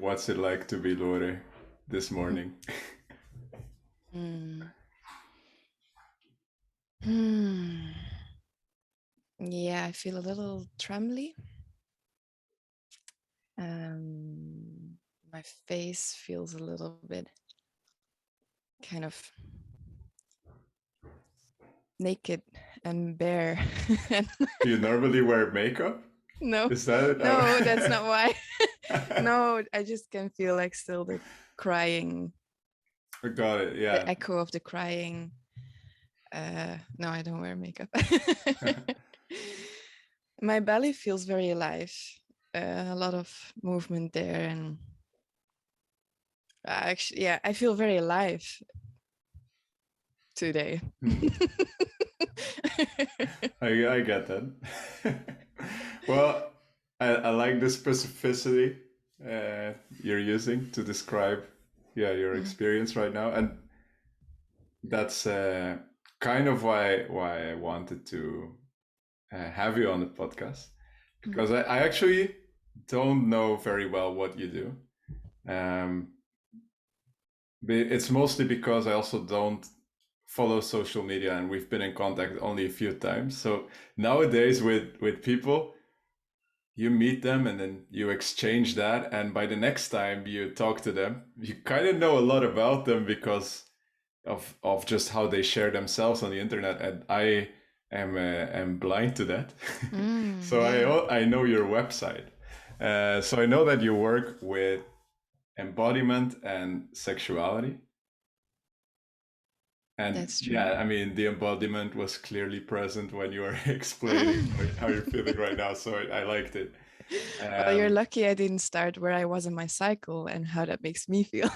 what's it like to be Lore this morning? Hmm. Hmm. Yeah, I feel a little trembly. My face feels a little bit kind of naked and bare. Do you normally wear makeup? No, Is that it? no, that's not why. Oh. No, I just can feel like still the crying, I got it. the Yeah. echo of the crying. No, I don't wear makeup. My belly feels very alive. A lot of movement there, and actually, yeah, I feel very alive today. I get that. Well, I like the specificity you're using to describe, your experience right now, and that's kind of why I wanted to have you on the podcast, because I actually don't know very well what you do. Um, but it's mostly because I also don't follow social media, and we've been in contact only a few times. So nowadays, with people, you meet them and then you exchange that, and by the next time you talk to them, you kind of know a lot about them because of just how they share themselves on the internet, and I am blind to that. So Yeah, I know your website, so I know that you work with embodiment and sexuality. And that's true. yeah, I mean, the embodiment was clearly present when you were explaining how you're feeling right now, so I liked it. Well, you're Um, lucky I didn't start where I was in my cycle and how that makes me feel.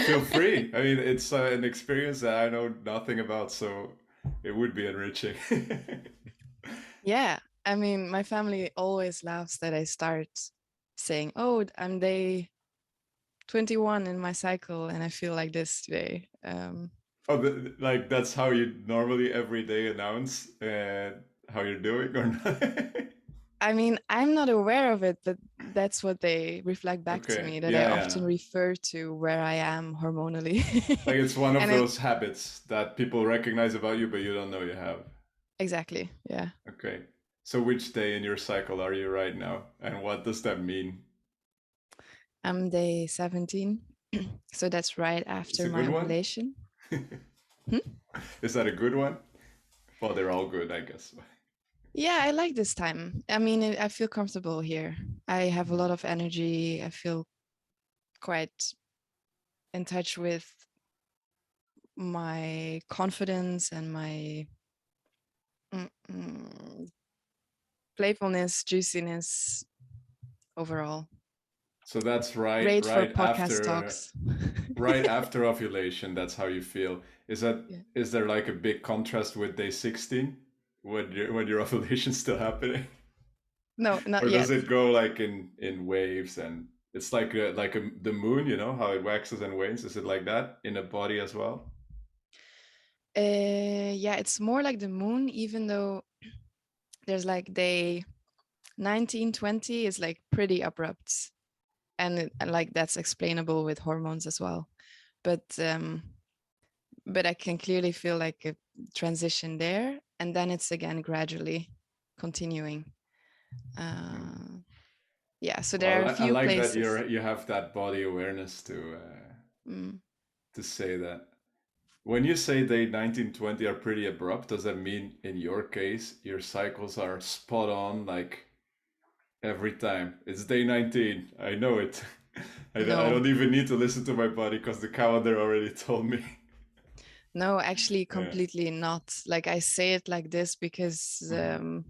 Feel free. I mean, it's an experience that I know nothing about, so it would be enriching. Yeah, I mean, my family always laughs that I start saying, "Oh, I'm day 21 in my cycle, and I feel like this today." Oh, like that's how you normally every day announce how you're doing, or not? I mean, I'm not aware of it, but that's what they reflect back to Okay, me, that I yeah, yeah. often refer to where I am hormonally. Like it's one of And then, those habits that people recognize about you, but you don't know you have. exactly, yeah. Okay. So which day in your cycle are you right now, and what does that mean? I'm day 17. So that's right It's after a my good one. ovulation. Hmm? Is that a good one? Well, they're all good, I guess. Yeah, I like this time. I mean, I feel comfortable here. I have a lot of energy. I feel quite in touch with my confidence and my mm, mm, playfulness, juiciness overall. So that's right, Great for podcast talks. right after ovulation. That's how you feel. Yeah. Is there like a big contrast with day 16 when your ovulation's still happening, No, not or does yet. it go like in waves, and it's like the moon, how it waxes and wanes? Is it like that in a body as well? Yeah, it's more like the moon, even though there's like day 19, 20 is like pretty abrupt. And like that's explainable with hormones as well. But but I can clearly feel like a transition there, and then it's again gradually continuing. Uh, yeah, so there are Well, a I few like that places. you have that body awareness Mm. to say that. When you say day 1920 are pretty abrupt, does that mean in your case your cycles are spot on, like every time? It's day 19. I know it. I No, don't even need to listen to my body because the calendar already told me. no, actually, Yeah. completely not. Like I say it like this because Mhm.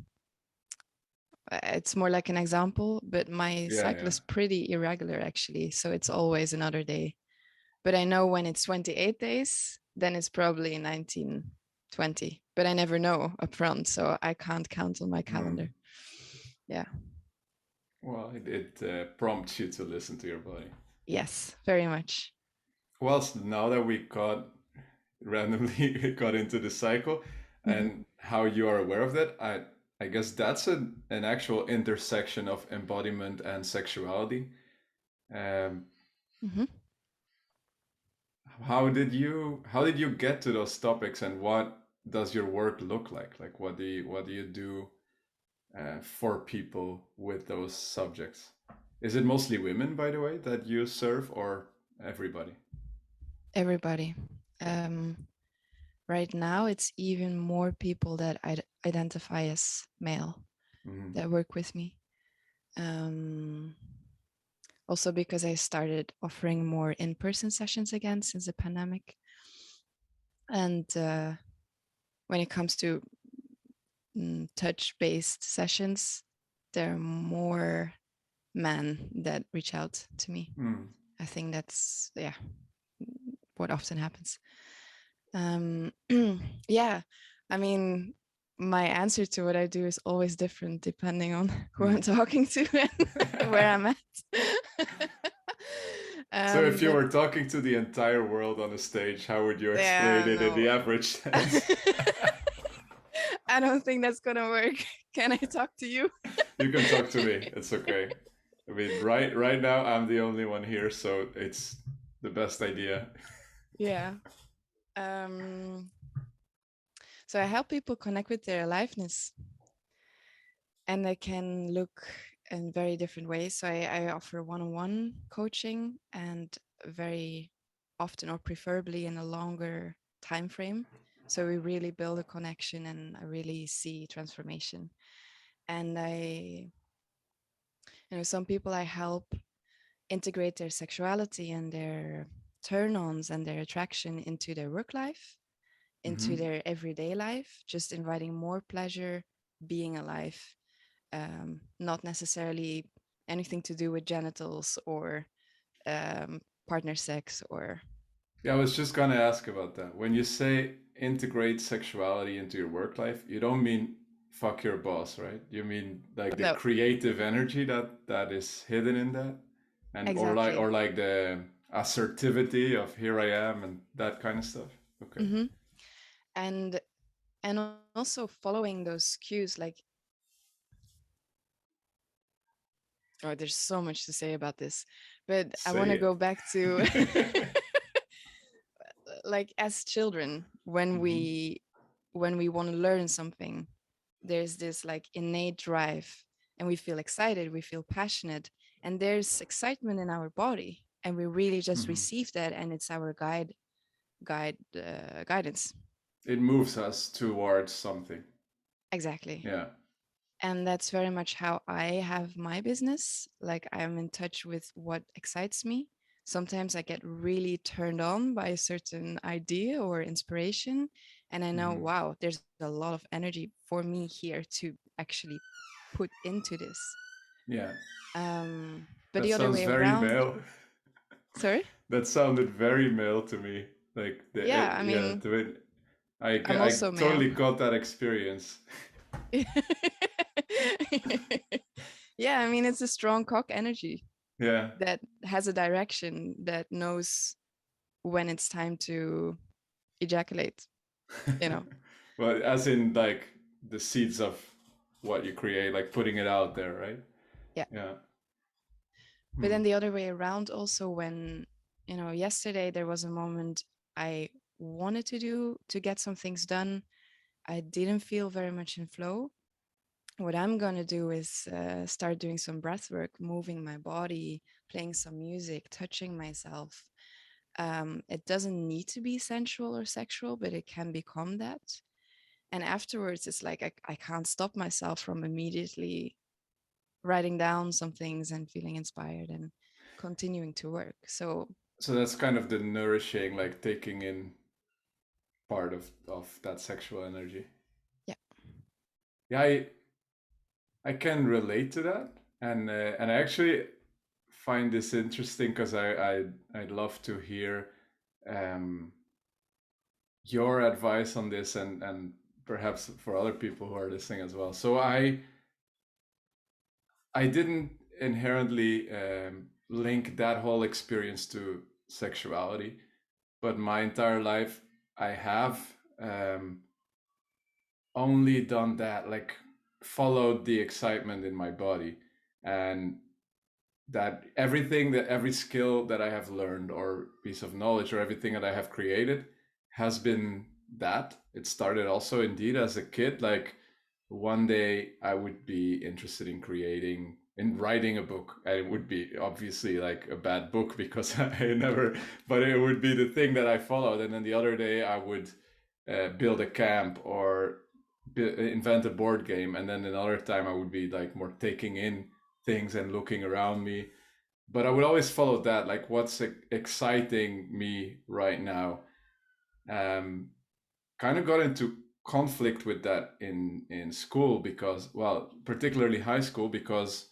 it's more like an example, but my Yeah, cycle yeah. is pretty irregular actually. So it's always another day. But I know when it's 28 days, then it's probably 1920. But I never know upfront, so I can't count on my Mm. calendar. Yeah. Well, it prompts you to listen to your body. Yes, very much. Well, now that we got randomly got into the cycle Mhm. and how you are aware of that, I guess that's an actual intersection of embodiment and sexuality. Um, Hmm. how did you get to those topics, and what does your work look like? Like, what do you do for people with those subjects? Is it mostly women, by the way, that you serve, or everybody? Everybody. Right now, it's even more people that identify as male Hmm. that work with me. Um, Also because I started offering more in-person sessions again since the pandemic. And when it comes to touch-based sessions, there are more men that reach out to me. Mm. I think that's what often happens. Um, yeah, I mean, my answer to what I do is always different depending on who I'm Mm. talking to and where I'm at. So if you But were talking to the entire world on a stage, how would you yeah, explain it in the no. average sense? I don't think that's gonna work. Can I talk to you? You can talk to me. It's okay. I mean, right now I'm the only one here, so it's the best idea. Yeah. Um, so I help people connect with their aliveness, and they can look in very different ways. So I offer one-on-one coaching, and very often, or preferably, in a longer time frame. So we really build a connection, and I really see transformation. And some people I help integrate their sexuality and their turn-ons and their attraction into their work life, into Hmm. their everyday life, just inviting more pleasure, being alive, not necessarily anything to do with genitals or partner sex or Yeah, I was just gonna ask about that. When you say integrate sexuality into your work life, you don't mean fuck your boss, right? You mean like the no, creative energy that is hidden in that, and exactly. or like the assertivity of here I am and that kind of stuff. Okay. Hmm. and and also following those cues, like, oh, there's so much to say about this, but I want Say to it. go back to like, as children, when Hmm. we want to learn something, there's this like innate drive, and we feel excited, we feel passionate, and there's excitement in our body, and we really just Hmm. receive that, and it's our guidance. It moves us towards something. Exactly. Yeah. And that's very much how I have my business. Like, I'm in touch with what excites me. Sometimes I get really turned on by a certain idea or inspiration, and I know, Hmm. wow, there's a lot of energy for me here to actually put into this. Yeah. But That the other sounds way very around, male. sorry? That sounded very male to me. Like Yeah, I yeah, mean, to it. I'm I also male. totally got that experience. Yeah, I mean, it's a strong cock energy Yeah. that has a direction, that knows when it's time to ejaculate, you know. Well, as in like the seeds of what you create, like putting it out there, right? Yeah. Yeah. But Hmm. then the other way around also, when, yesterday there was a moment I wanted to get some things done. I didn't feel very much in flow. What I'm going to do is start doing some breath work, moving my body, playing some music, touching myself. It doesn't need to be sensual or sexual, but it can become that. And afterwards, it's like I can't stop myself from immediately writing down some things and feeling inspired and continuing to work. So, So that's kind of the nourishing, like taking in part of that sexual energy. yeah. Yeah, I can relate to that, and I actually find this interesting because I'd love to hear um, your advice on this, and perhaps for other people who are listening as well. So I didn't inherently link that whole experience to sexuality, but my entire life I have um, only done that, like followed the excitement in my body, and that everything, that every skill that I have learned or piece of knowledge or everything that I have created has been that. It started also indeed as a kid. Like one day I would be interested in creating in writing a book. And it would be obviously like a bad book because I never, but it would be the thing that I followed. And then the other day I would build a camp or invent a board game. And then another time I would be like more taking in things and looking around me. But I would always follow that, like what's exciting me right now. Um, Kind of got into conflict with that in school because, well, particularly high school, because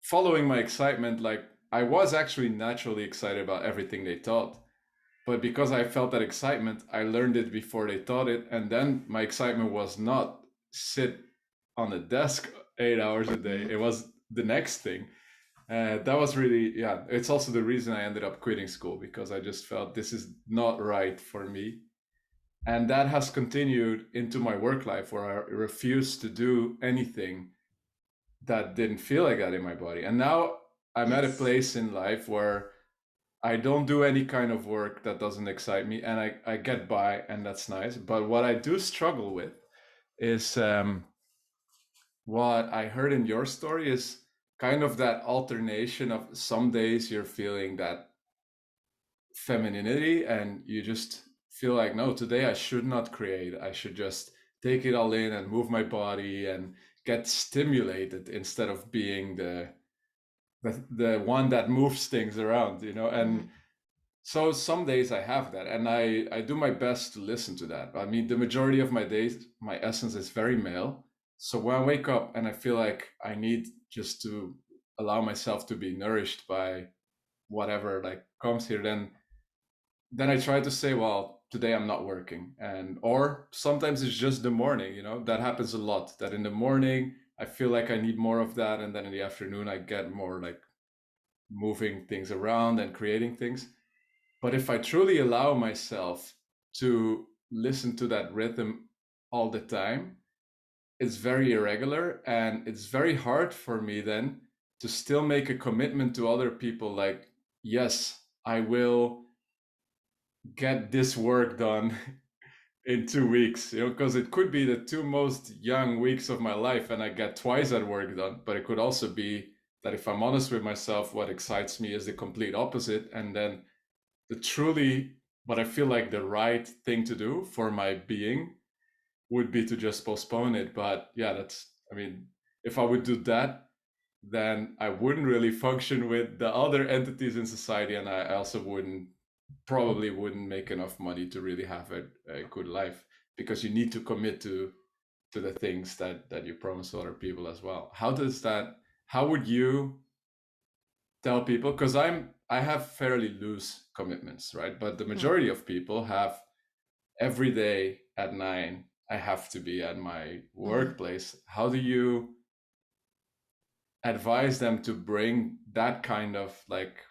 following my excitement, like I was actually naturally excited about everything they taught. But because I felt that excitement, I learned it before they taught it. And then my excitement was not sit on the desk 8 hours a day. Mhm. It was the next thing. That was really, yeah, it's also the reason I ended up quitting school because I just felt this is not right for me. And that has continued into my work life where I refuse to do anything that didn't feel like that in my body. And now I'm at a Yes. place in life where I don't do any kind of work that doesn't excite me and I get by and that's nice. But what I do struggle with is what I heard in your story is kind of that alternation of some days you're feeling that femininity and you just feel like, no, today I should not create. I should just take it all in and move my body and get stimulated instead of being the one that moves things around, you know. And Mhm. so some days I have that, and I do my best to listen to that. I mean, the majority of my days, my essence is very male. So when I wake up and I feel like I need just to allow myself to be nourished by whatever like comes here, then I try to say, well, today I'm not working, and or sometimes it's just the morning. You know, that happens a lot. That in the morning I feel like I need more of that, and then in the afternoon I get more like moving things around and creating things. But if I truly allow myself to listen to that rhythm all the time, it's very irregular and it's very hard for me then to still make a commitment to other people like, yes, I will get this work done in 2 weeks, you know, because it could be the two most young weeks of my life and I get twice that work done. But it could also be that if I'm honest with myself, what excites me is the complete opposite. And then the truly what I feel like the right thing to do for my being would be to just postpone it. But yeah, that's, I mean, if I would do that, then I wouldn't really function with the other entities in society, and I also wouldn't probably wouldn't make enough money to really have a good life because you need to commit to the things that you promise to other people as well. How does that? How would you tell people? Because I have fairly loose commitments, right? But the Mm. majority of people have every day at 9 I have to be at my Mm. workplace. How do you advise them to bring that kind of like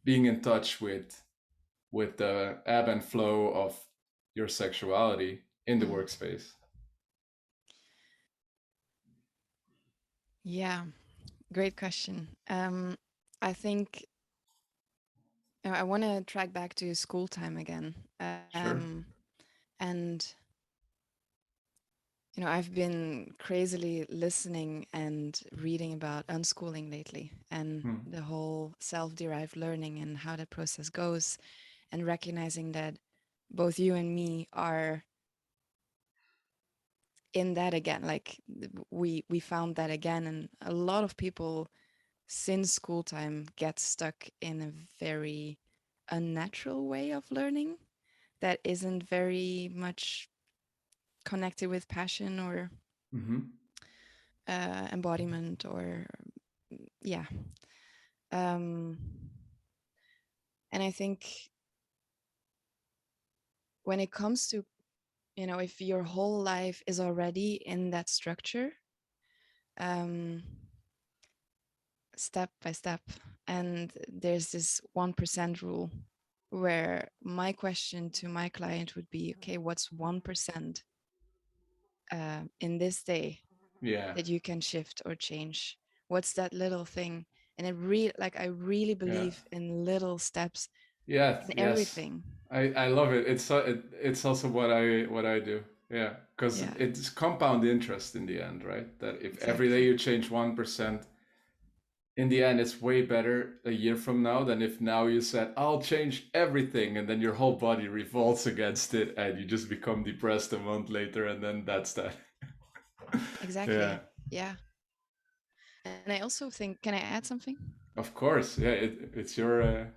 being in touch with the ebb and flow of your sexuality in the Mm. workspace? Yeah, great question. I think I want to track back to school time again. Sure. And I've been crazily listening and reading about unschooling lately and Hmm. the whole self-derived learning and how that process goes, and recognizing that both you and me are in that again. Like we found that again, and a lot of people since school time get stuck in a very unnatural way of learning that isn't very much connected with passion or Mm-hmm. embodiment or yeah. um and I think when it comes to, if your whole life is already in that structure, um step by step, and there's this 1% rule, where my question to my client would be, okay, what's 1% in this day Yeah. that you can shift or change? What's that little thing? And I really Yeah. believe in little steps Yeah. in Yes. everything. I love it. It's also what I do. Yeah, because Yeah, it's compound interest in the end, right? That if every day exactly. you change 1%, in the end it's way better a year from now than if now you said I'll change everything and then your whole body revolts against it and you just become depressed a month later and then that's that. Yeah. Exactly. Yeah. And I also think, can I add something? Of course. Yeah, it's your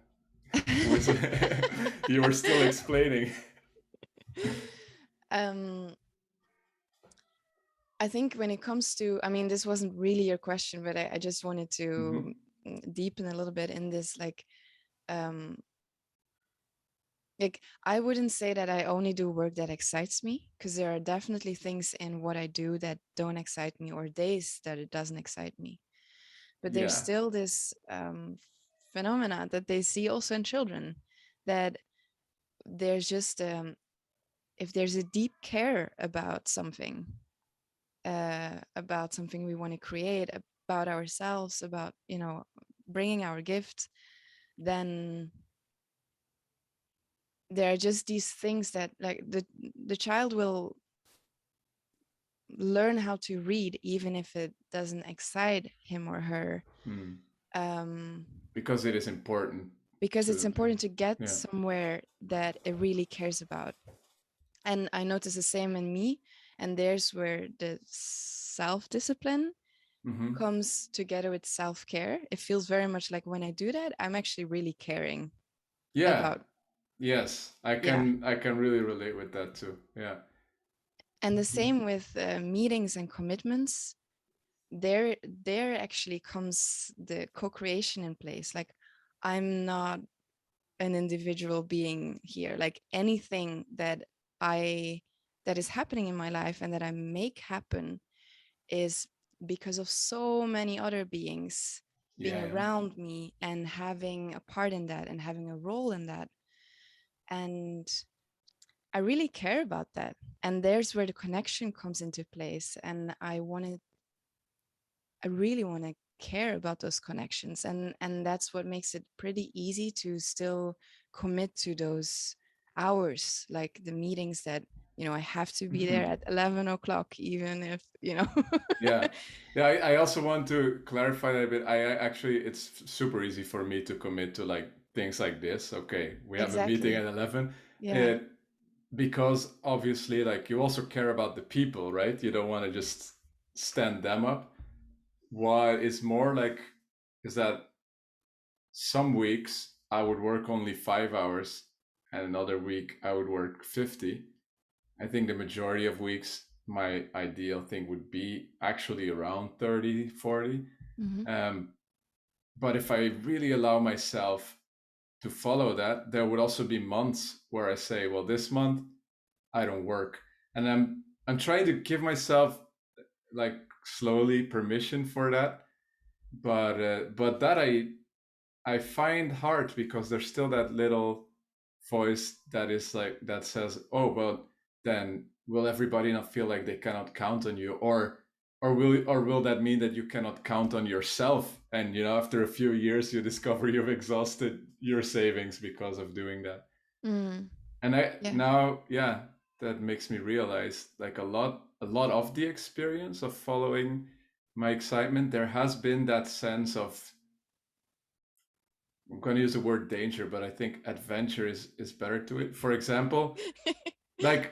was you were still explaining. um, I think when it comes to, I mean, this wasn't really your question, but I just wanted Hmm. to deepen a little bit in this. Um, like I wouldn't say that I only do work that excites me, because there are definitely things in what I do that don't excite me, or days that it doesn't excite me. But there's Yeah. still this phenomena that they see also in children, that there's just if there's a deep care about something we want to create, about ourselves, about, bringing our gift, then there are just these things that, like, the child will learn how to read even if it doesn't excite him or her, Hmm. um, Because it is important because it's to important to get yeah. somewhere that it really cares about. And I notice the same in me, and there's where the self-discipline Hmm. comes together with self-care. It feels very much like when I do that, I'm actually really caring Yeah. about, Yes. yeah. I can really relate with that too. Yeah. And the same with meetings and commitments. There actually comes the co-creation in place. Like, I'm not an individual being here. Like, anything I that is happening in my life and that I make happen is because of so many other beings being Yeah, yeah. around me and having a part in that and having a role in that. And I really care about that. And there's where the connection comes into place. And I really want to care about those connections. And that's what makes it pretty easy to still commit to those hours, like the meetings that, I have to be there Mhm. at 11 o'clock, even if, Yeah. Yeah, I also want to clarify that a bit. Actually, it's super easy for me to commit to like things like this. Okay, we have a meeting at Exactly. 11. Yeah. It, because obviously, like you also care about the people, right? You don't want to just stand them up. What is more like is that some weeks I would work only 5 hours and another week I would work 50. I think the majority of weeks, my ideal thing would be actually around 30, 40. Hmm. Um, but if I really allow myself to follow that, there would also be months where I say, well, this month I don't work. And I'm trying to give myself like slowly permission for that. But that I find hard because there's still that little voice that is like that says, "Oh, well, then will everybody not feel like they cannot count on you, or will that mean that you cannot count on yourself? And after a few years, you discover you've exhausted your savings because of doing that." Mm. And I Yeah. now, yeah, that makes me realize like a lot of the experience of following my excitement, there has been that sense of I'm going to use the word danger, but I think adventure is better to it. For example, like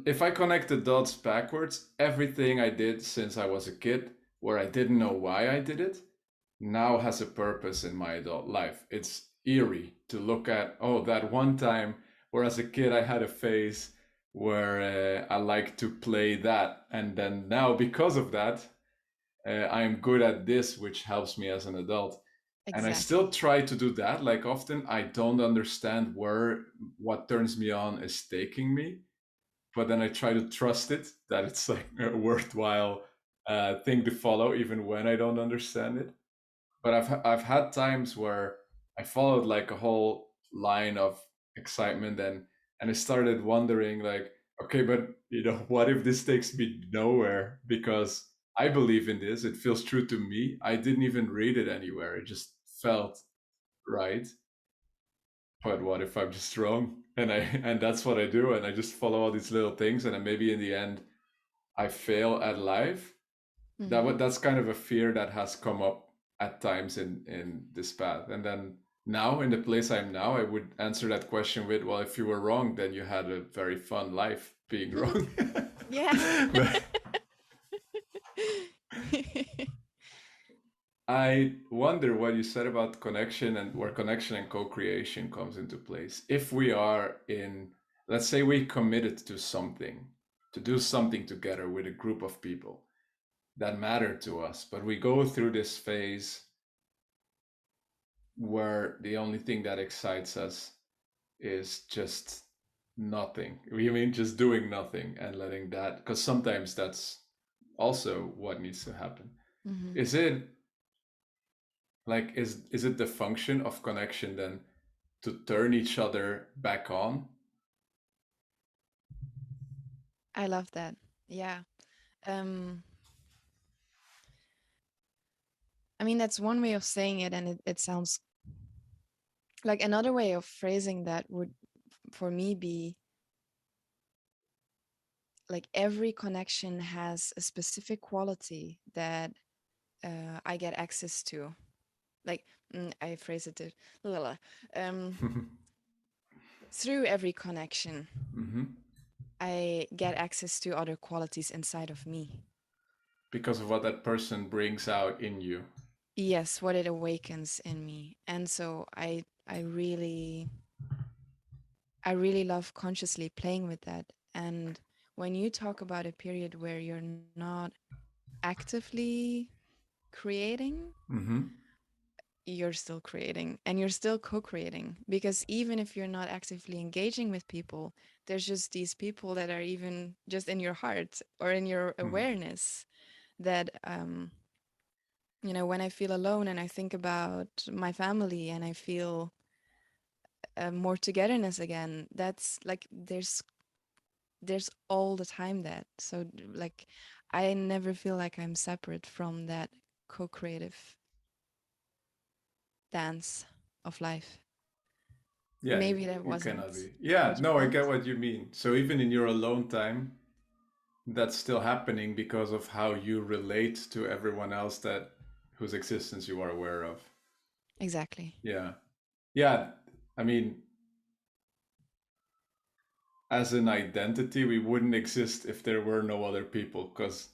if I connect the dots backwards, everything I did since I was a kid, where I didn't know why I did it, now has a purpose in my adult life. It's eerie to look at, oh, that one time where as a kid I had a phase where I like to play that. And then now, because of that, I'm good at this, which helps me as an adult. And I still Exactly. try to do that. Like often I don't understand where what turns me on is taking me, but then I try to trust it that it's like a worthwhile thing to follow, even when I don't understand it. But I've had times where I followed like a whole line of excitement and I started wondering like, okay, but what if this takes me nowhere because I believe in this. It feels true to me. I didn't even read it anywhere. It just felt right. But what if I'm just wrong? And and that's what I do. And I just follow all these little things. And then maybe in the end, I fail at life. Hmm. That's kind of a fear that has come up at times in this path. And then now in the place I'm now, I would answer that question with, well, if you were wrong, then you had a very fun life being wrong. Yeah. But I wonder what you said about connection and where connection and co-creation comes into place. If we are in, let's say we committed to something, to do something together with a group of people that matter to us, but we go through this phase where the only thing that excites us is just nothing. We mean just doing nothing and letting that, because sometimes that's also what needs to happen. Hmm. Is it like is it the function of connection then to turn each other back on? I love that. Yeah. Um, I mean, that's one way of saying it, and it sounds like another way of phrasing that would, for me, be like every connection has a specific quality that I get access to. Like, I phrase it um, through every connection, Mm-hmm. I get access to other qualities inside of me. Because of what that person brings out in you. Yes, what it awakens in me. And so I really love consciously playing with that. And when you talk about a period where you're not actively creating, Mm-hmm. you're still creating and you're still co-creating, because even if you're not actively engaging with people, there's just these people that are even just in your heart or in your Mm-hmm. awareness that when I feel alone and I think about my family and I feel more togetherness again, that's like there's all the time that. So like I never feel like I'm separate from that co-creative dance of life. Yeah, Maybe that you cannot wasn't be. Yeah, what you no, I meant. get what you mean. So even in your alone time, that's still happening because of how you relate to everyone else that whose existence you are aware of. Exactly. Yeah. Yeah. I mean, as an identity, we wouldn't exist if there were no other people, because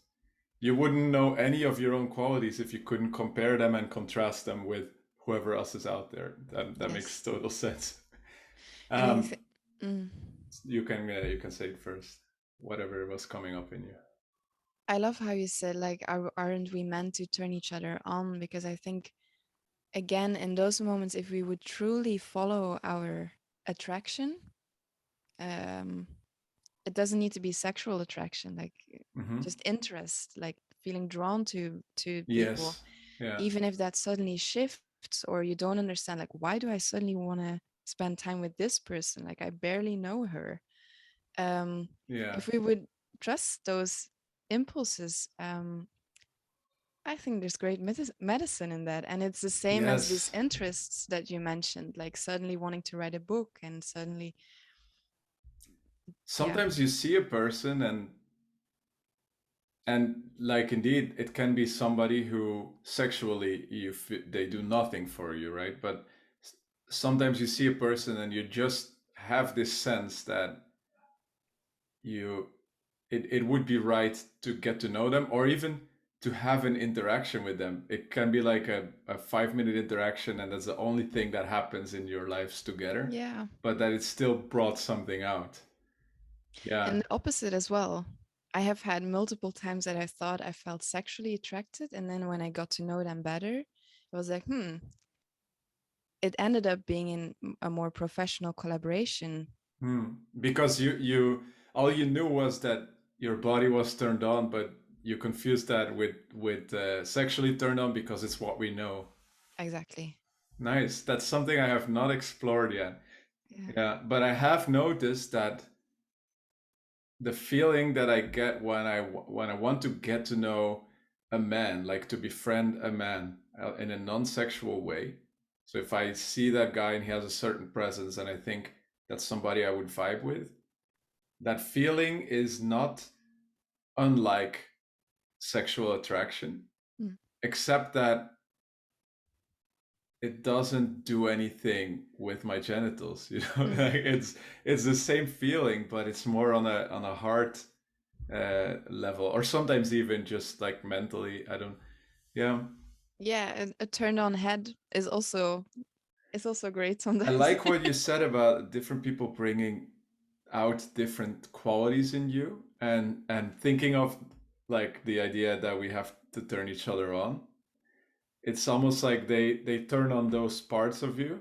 you wouldn't know any of your own qualities if you couldn't compare them and contrast them with whoever else is out there. That makes Yes. total sense. And I Um, think mm, you can say it first, whatever was coming up in you. I love how you said like aren't we meant to turn each other on, because I think again in those moments if we would truly follow our attraction, um it doesn't need to be sexual attraction, like Mm-hmm. just interest, like feeling drawn to people, Yes. Yeah. even if that suddenly shifts or you don't understand like why do I suddenly want to spend time with this person, like I barely know her. um Yeah. if we would trust those impulses, I think there's great medicine in that. And it's the same as these Yes. interests that you mentioned, like suddenly wanting to write a book and suddenly, yeah, Sometimes you see a person and like indeed it can be somebody who sexually they do nothing for you, right? But sometimes you see a person and you just have this sense that you it would be right to get to know them or even to have an interaction with them. It can be like a 5 minute interaction and that's the only thing that happens in your lives together, yeah. but that it still brought something out. Yeah. And the opposite as well. I have had multiple times that I thought I felt sexually attracted. And then when I got to know them better, it was like, it ended up being in a more professional collaboration. Hmm. Because you all you knew was that your body was turned on, but you confused that with sexually turned on because it's what we know. Exactly. Nice. That's something I have not explored yet. Yeah. Yeah, but I have noticed that the feeling that I get when I want to get to know a man, like to befriend a man in a non-sexual way. So if I see that guy and he has a certain presence and I think that's somebody I would vibe with, that feeling is not unlike sexual attraction, Mm. except that it doesn't do anything with my genitals. Mm. Like it's the same feeling, but it's more on a heart level, or sometimes even just like mentally. I don't. Yeah, Yeah, a turned on head is also great I sometimes. like what you said about different people bringing out different qualities in you, and thinking of like the idea that we have to turn each other on. It's almost like they turn on those parts of you,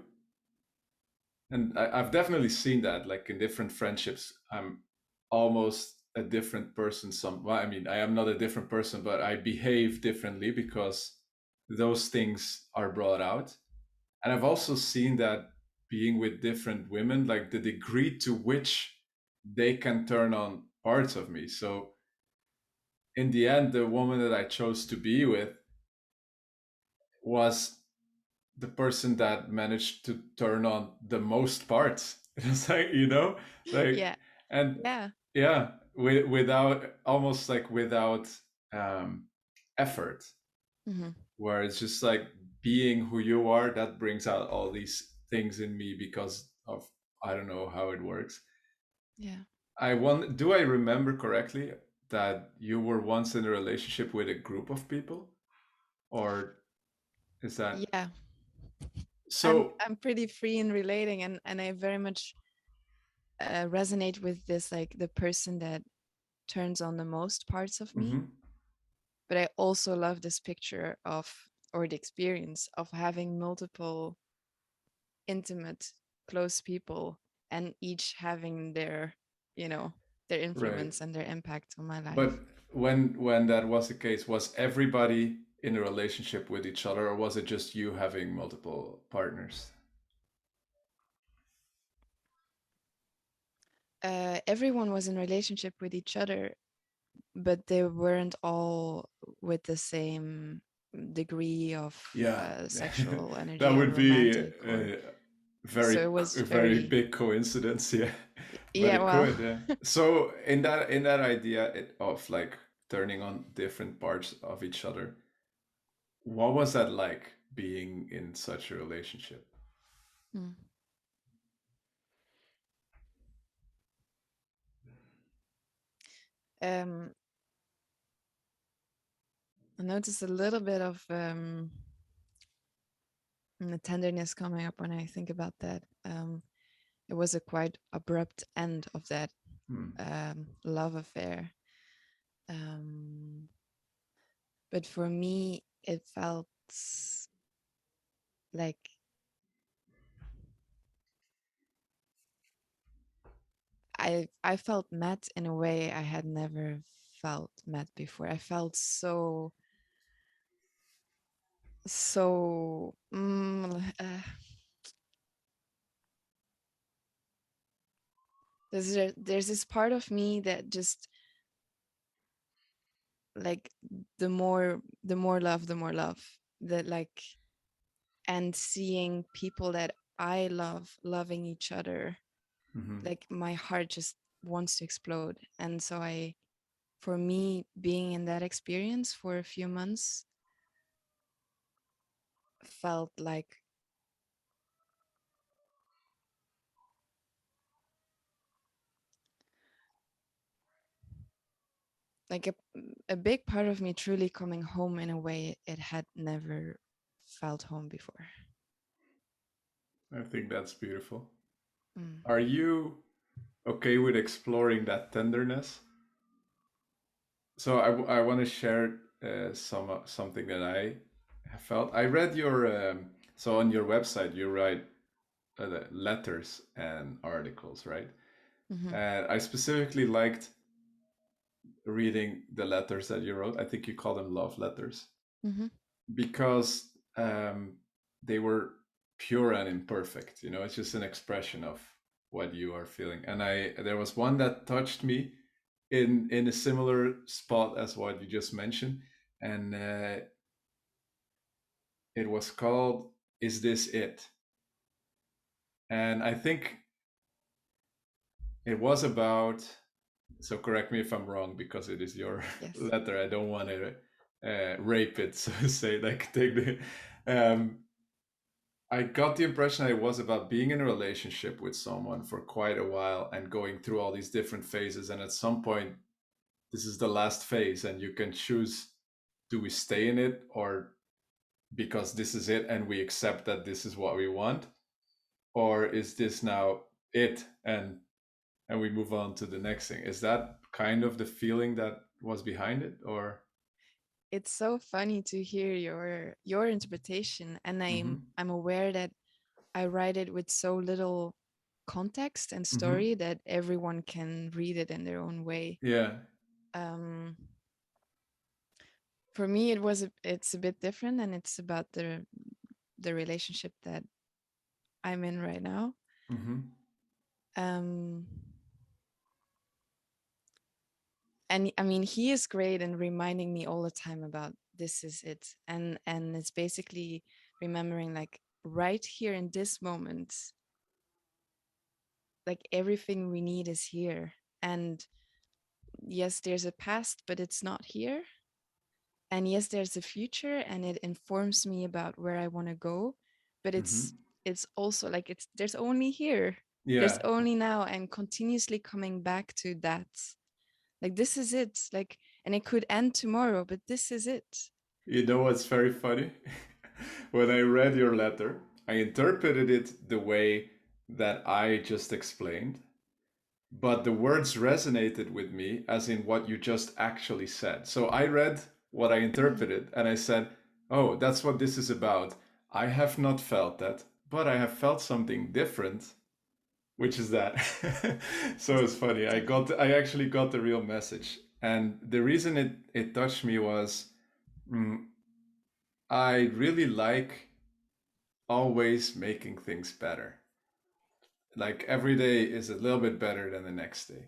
and I've definitely seen that, like in different friendships. I'm almost a different person. Well, I mean, I am not a different person, but I behave differently because those things are brought out. And I've also seen that being with different women, like the degree to which they can turn on parts of me. So in the end, the woman that I chose to be with was the person that managed to turn on the most parts. It's like, like, Yeah, and yeah. yeah, without almost like without um, effort, Hmm. where it's just like being who you are that brings out all these things in me because of, I don't know how it works. Yeah. Do I remember correctly that you were once in a relationship with a group of people, or is that Yeah. so? I'm pretty free in relating, and I very much resonate with this, like the person that turns on the most parts of me. Mhm. But I also love this picture of, or the experience of having multiple intimate, close people, and each having their, you know, their Right. influence and their impact on my life. But when that was the case, was everybody in a relationship with each other, or was it just you having multiple partners? Everyone was in relationship with each other, but they weren't all with the same degree of Yeah, sexual that energy or would be romantic, or very so it was a very very, big coincidence. Yeah, but yeah, it well. could. Yeah. So in that idea of like turning on different parts of each other, what was that like being in such a relationship? Hmm. um I noticed a little bit of tenderness coming up when I think about that. It was a quite abrupt end of that Hmm. love affair. Um, but for me, it felt like I felt met in a way I had never felt met before. I felt so there's this part of me that just like the more love that like, and seeing people that I love loving each other, Hmm. like my heart just wants to explode. And so for me, being in that experience for a few months felt like a big part of me truly coming home in a way it had never felt home before. I think that's beautiful. Mm. Are you okay with exploring that tenderness? So I want to share something that I have felt. I read your so on your website you write letters and articles, right? Hmm. And I specifically liked reading the letters that you wrote. I think you call them love letters Hmm. because they were pure and imperfect. It's just an expression of what you are feeling. And there was one that touched me in a similar spot as what you just mentioned, and it was called "Is This It?" And I think it was about. So correct me if I'm wrong, because it is your Yes. letter. I don't want to rape it, so to say. Like take the. Um, I got the impression it was about being in a relationship with someone for quite a while and going through all these different phases. And at some point, this is the last phase, and you can choose: do we stay in it, or because this is it and we accept that this is what we want, or is this now it, and we move on to the next thing? Is that kind of the feeling that was behind it, or? It's so funny to hear your interpretation, and Mm-hmm. I'm aware that I write it with so little context and Mm-hmm. story that everyone can read it in their own way. Yeah. Um, for me, it's a bit different, and it's about the relationship that I'm in right now. Mm-hmm. Um, and I mean, he is great in reminding me all the time about this is it, and it's basically remembering like right here in this moment, like everything we need is here. And yes, there's a past, but it's not here. And yes, there's a future, and it informs me about where I want to go. But Mm-hmm. it's also like it's there's only here, there's Yeah. only now, and continuously coming back to that. Like this is it. Like, and it could end tomorrow, but this is it. You know what's very funny? When I read your letter, I interpreted it the way that I just explained, but the words resonated with me as in what you just actually said. So I read what I interpreted and I said, oh, that's what this is about. I have not felt that, but I have felt something different, which is that. So it's funny. I actually got the real message. And the reason it touched me was, mm, I really like always making things better. Like every day is a little bit better than the next day.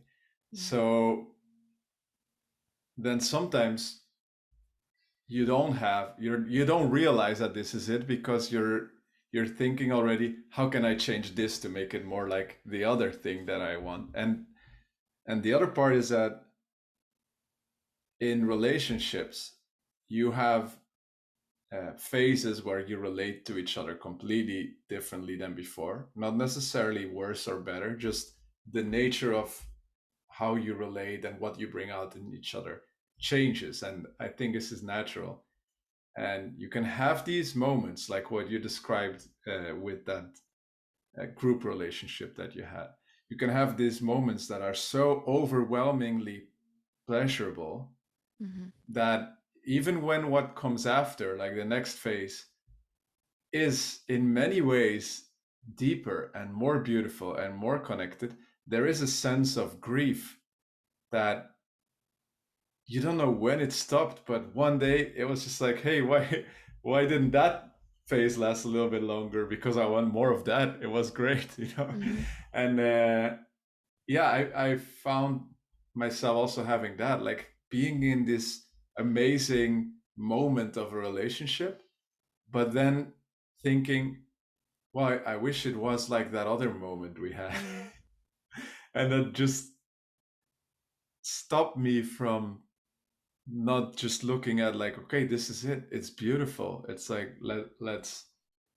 Yeah. So then sometimes you don't realize that this is it, because you're thinking already, how can I change this to make it more like the other thing that I want? And the other part is that in relationships you have phases where you relate to each other completely differently than before, not necessarily worse or better, just the nature of how you relate and what you bring out in each other changes. And I think this is natural. And you can have these moments like what you described with that group relationship that you had. You can have these moments that are so overwhelmingly pleasurable Mm-hmm. that even when what comes after, like the next phase, is in many ways deeper and more beautiful and more connected, there is a sense of grief that you don't know when it stopped, but one day it was just like, hey, why didn't that phase last a little bit longer? Because I want more of that. It was great, you know. Mm-hmm. And yeah, I found myself also having that, like being in this amazing moment of a relationship, but then thinking, well, I wish it was like that other moment we had. Mm-hmm. And that just stopped me from not just looking at like, okay, this is it, it's beautiful, it's like let's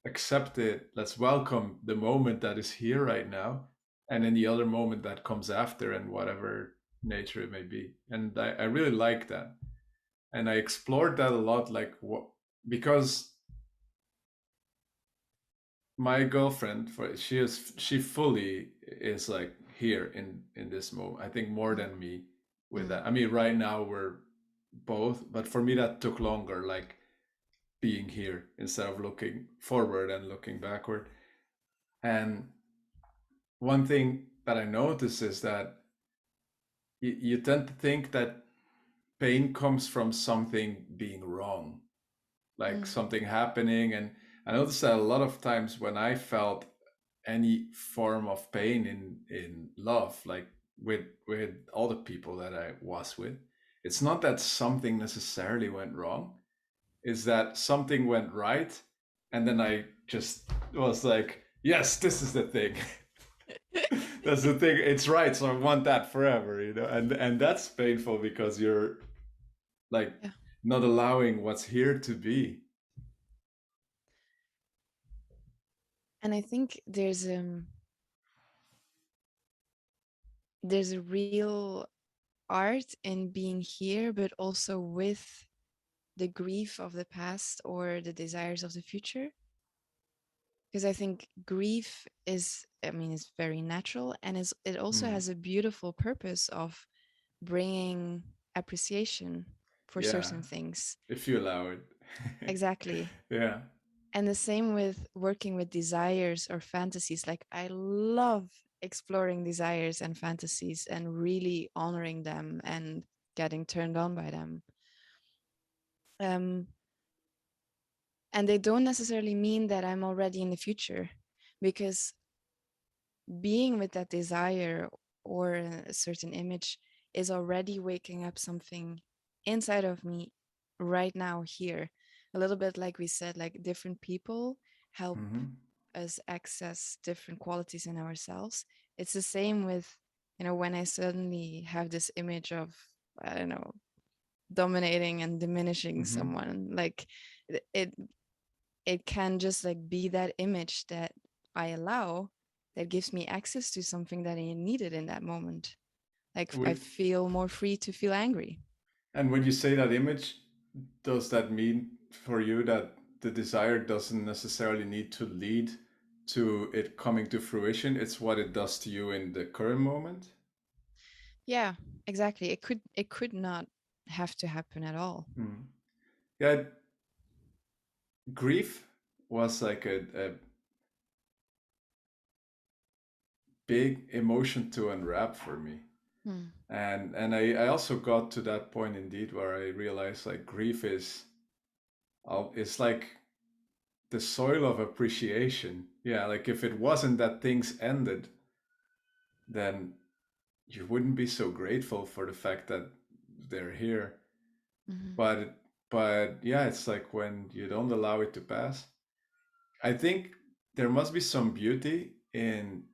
accept it, let's welcome the moment that is here right now, and then the other moment that comes after, and whatever nature it may be. And I really like that, and I explored that a lot, like what, because my girlfriend, for she fully is like here in this moment, I think more than me with Mm-hmm. that. I mean, right now we're both, but for me that took longer, like being here instead of looking forward and looking backward. And one thing that I notice is that you tend to think that pain comes from something being wrong, like Mm-hmm. something happening. And I noticed that a lot of times when I felt any form of pain in love, like with all the people that I was with, it's not that something necessarily went wrong, is that something went right, and then I just was like, yes, this is the thing. That's the thing. It's right, so I want that forever, you know. And that's painful because you're like Yeah. not allowing what's here to be. And I think there's a real art in being here, but also with the grief of the past or the desires of the future. Because I think grief is, I mean, it's very natural, and it also Hmm. has a beautiful purpose of bringing appreciation for Yeah, certain things. if you allow it. Exactly. Yeah. And the same with working with desires or fantasies. Like, I love exploring desires and fantasies and really honoring them and getting turned on by them. Um, and they don't necessarily mean that I'm already in the future, because being with that desire or a certain image is already waking up something inside of me right now, here. A little bit like we said, like different people help Hmm. us access different qualities in ourselves. It's the same with, when I suddenly have this image of, I don't know, dominating and diminishing Hmm. someone, like it it can just like be that image that I allow, that gives me access to something that I needed in that moment. Like, I Would feel more free to feel angry. and when you say that image, does that mean for you that the desire doesn't necessarily need to lead to it coming to fruition? It's what it does to you in the current moment? Yeah, exactly. It could not have to happen at all. Hmm. Yeah, grief was like a big emotion to unwrap for me. Hmm. And I also got to that point indeed where I realized like grief is it's like the soil of appreciation. Yeah, like if it wasn't that things ended, then you wouldn't be so grateful for the fact that they're here. Hmm. But but yeah, it's like when you don't allow it to pass. I think there must be some beauty in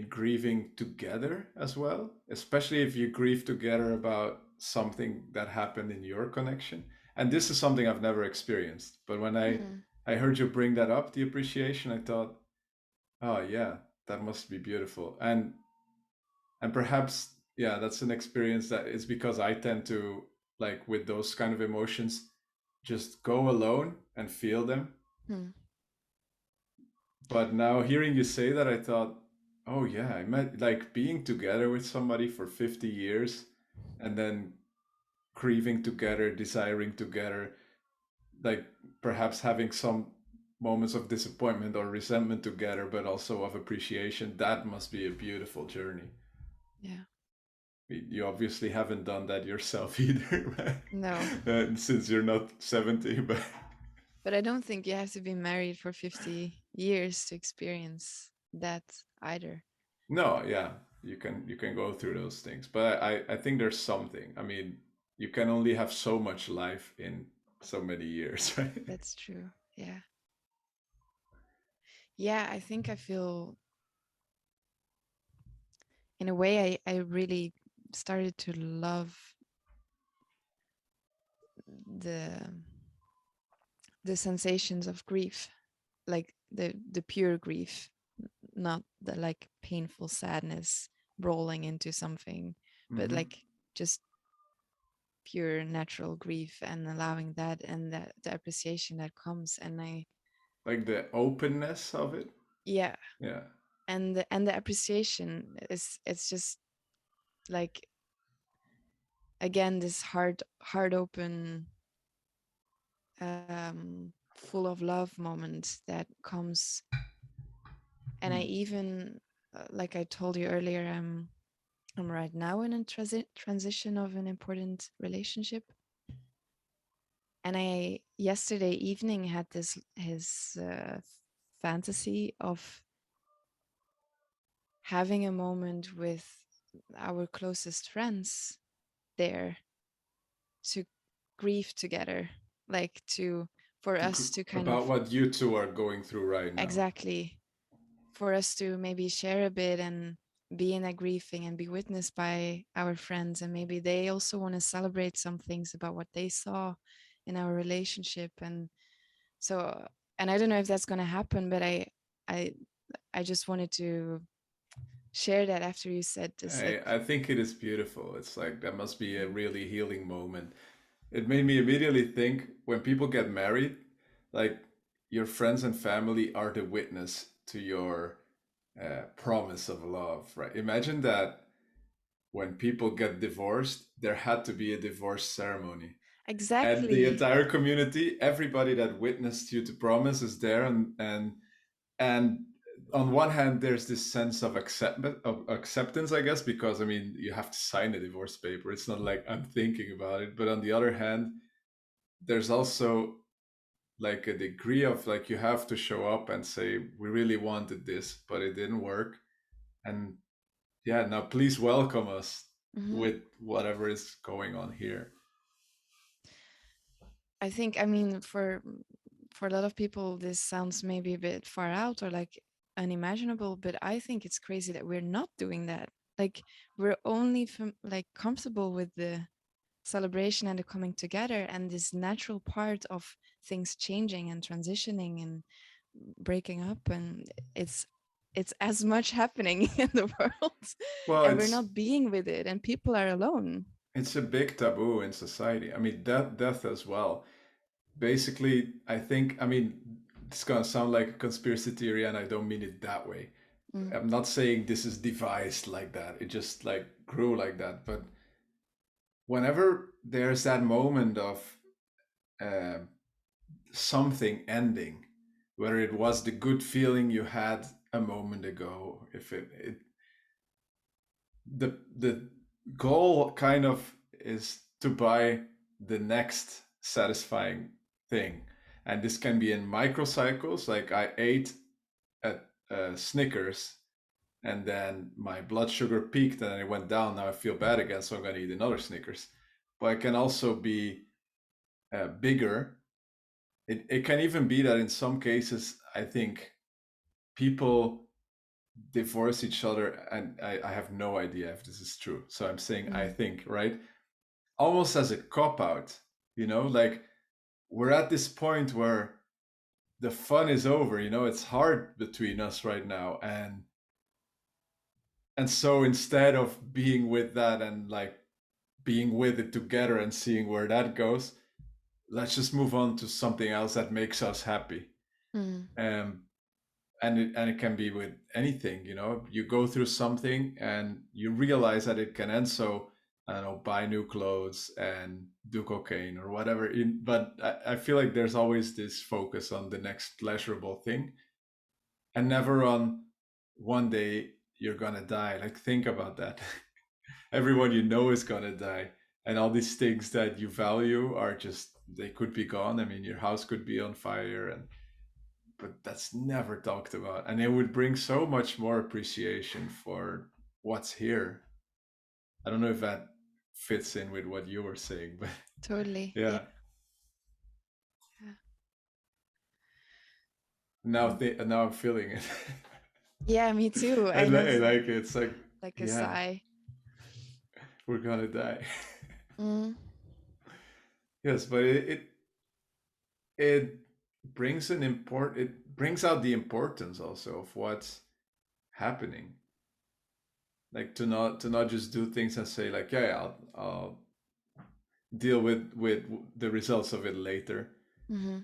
grieving together as well, especially if you grieve together about something that happened in your connection. And this is something I've never experienced. But when Hmm. I heard you bring that up, the appreciation, I thought, oh yeah, that must be beautiful. And perhaps yeah, that's an experience that is because I tend to like with those kind of emotions just go alone and feel them. Hmm. But now hearing you say that, I thought, oh yeah, I met like being together with somebody for 50 years and then grieving together, desiring together, like perhaps having some moments of disappointment or resentment together, but also of appreciation. That must be a beautiful journey. Yeah. You obviously haven't done that yourself either, No, right? Since you're not 70, but but I don't think you have to be married for 50 years to experience that either. no, yeah, you can go through those things, but I think there's something. I mean, you can only have so much life in so many years, right? That's true. Yeah. Yeah, I think I feel, in a way, I really started to love the the sensations of grief, like the pure grief, not the like painful sadness rolling into something, but Hmm. like just pure natural grief, and allowing that, and that the appreciation that comes. And I Like the openness of it. Yeah, Yeah. and the appreciation is, it's just like, again, this heart open, full of love moment that comes. And I Hmm. even, like I told you earlier, I'm right now in a transition of an important relationship. And I yesterday evening had this his fantasy of having a moment with our closest friends there, to grieve together, like to for us to kind About of what you two are going through right now. exactly for us to maybe share a bit and be in a grieving and be witnessed by our friends, and maybe they also want to celebrate some things about what they saw in our relationship. And so, and I don't know if that's going to happen, but I I just wanted to share that after you said this, like I think it is beautiful. It's like that must be a really healing moment. It made me immediately think when people get married, like your friends and family are the witness to your promise of love, right? Imagine that when people get divorced, there had to be a divorce ceremony. And the exactly. entire community, everybody that witnessed you to promise is there, and on one hand there's this sense of acceptance, I guess, because I mean you have to sign a divorce paper. It's not like I'm thinking about it. But on the other hand, there's also like a degree of like you have to show up and say we really wanted this but it didn't work, and yeah, now please welcome us Hmm. with whatever is going on here. I think, I mean, for a lot of people, this sounds maybe a bit far out or like unimaginable, but I think it's crazy that we're not doing that. Like we're only like comfortable with the celebration and the coming together and this natural part of things changing and transitioning and breaking up, and it's it's as much happening in the world, Well, and we're not being with it, and people are alone. it's a big taboo in society. I mean, death as well. Basically, I think, I mean, it's gonna sound like a conspiracy theory, and I don't mean it that way. Mm. I'm not saying this is devised like that. It just like grew like that. But whenever there's that moment of uh, something ending, whether it was the good feeling you had a moment ago, if it the goal kind of is to buy the next satisfying thing, and this can be in microcycles. Like I ate at Snickers, and then my blood sugar peaked and it went down. Now I feel bad again, so I'm going to eat another Snickers. But it can also be bigger. It can even be that in some cases, I think people divorce each other, and I have no idea if this is true. So I'm saying I Mm. think, right? Almost as a cop out, like we're at this point where the fun is over, it's hard between us right now. And so instead of being with that and like being with it together and seeing where that goes, let's just move on to something else that makes us happy. Mm. um and it can be with anything. You go through something and you realize that it can end, so I don't know, buy new clothes and do cocaine or whatever. But I feel like there's always this focus on the next pleasurable thing, and never on one day you're gonna die. Like, think about that. Everyone you know is gonna die, and all these things that you value are just, they could be gone. I mean, your house could be on fire, and but that's never talked about, and it would bring so much more appreciation for what's here. I don't know if that fits in with what you were saying, but Totally. Yeah. yeah. Yeah. Now Mm. now I'm feeling it. Yeah, me too. I, I know, I like it. It's like a yeah, sigh. we're gonna die. Mm. Yes, but it it brings out the importance also of what's happening. Like, to not just do things and say like, yeah, I'll deal with the results of it later. Hmm.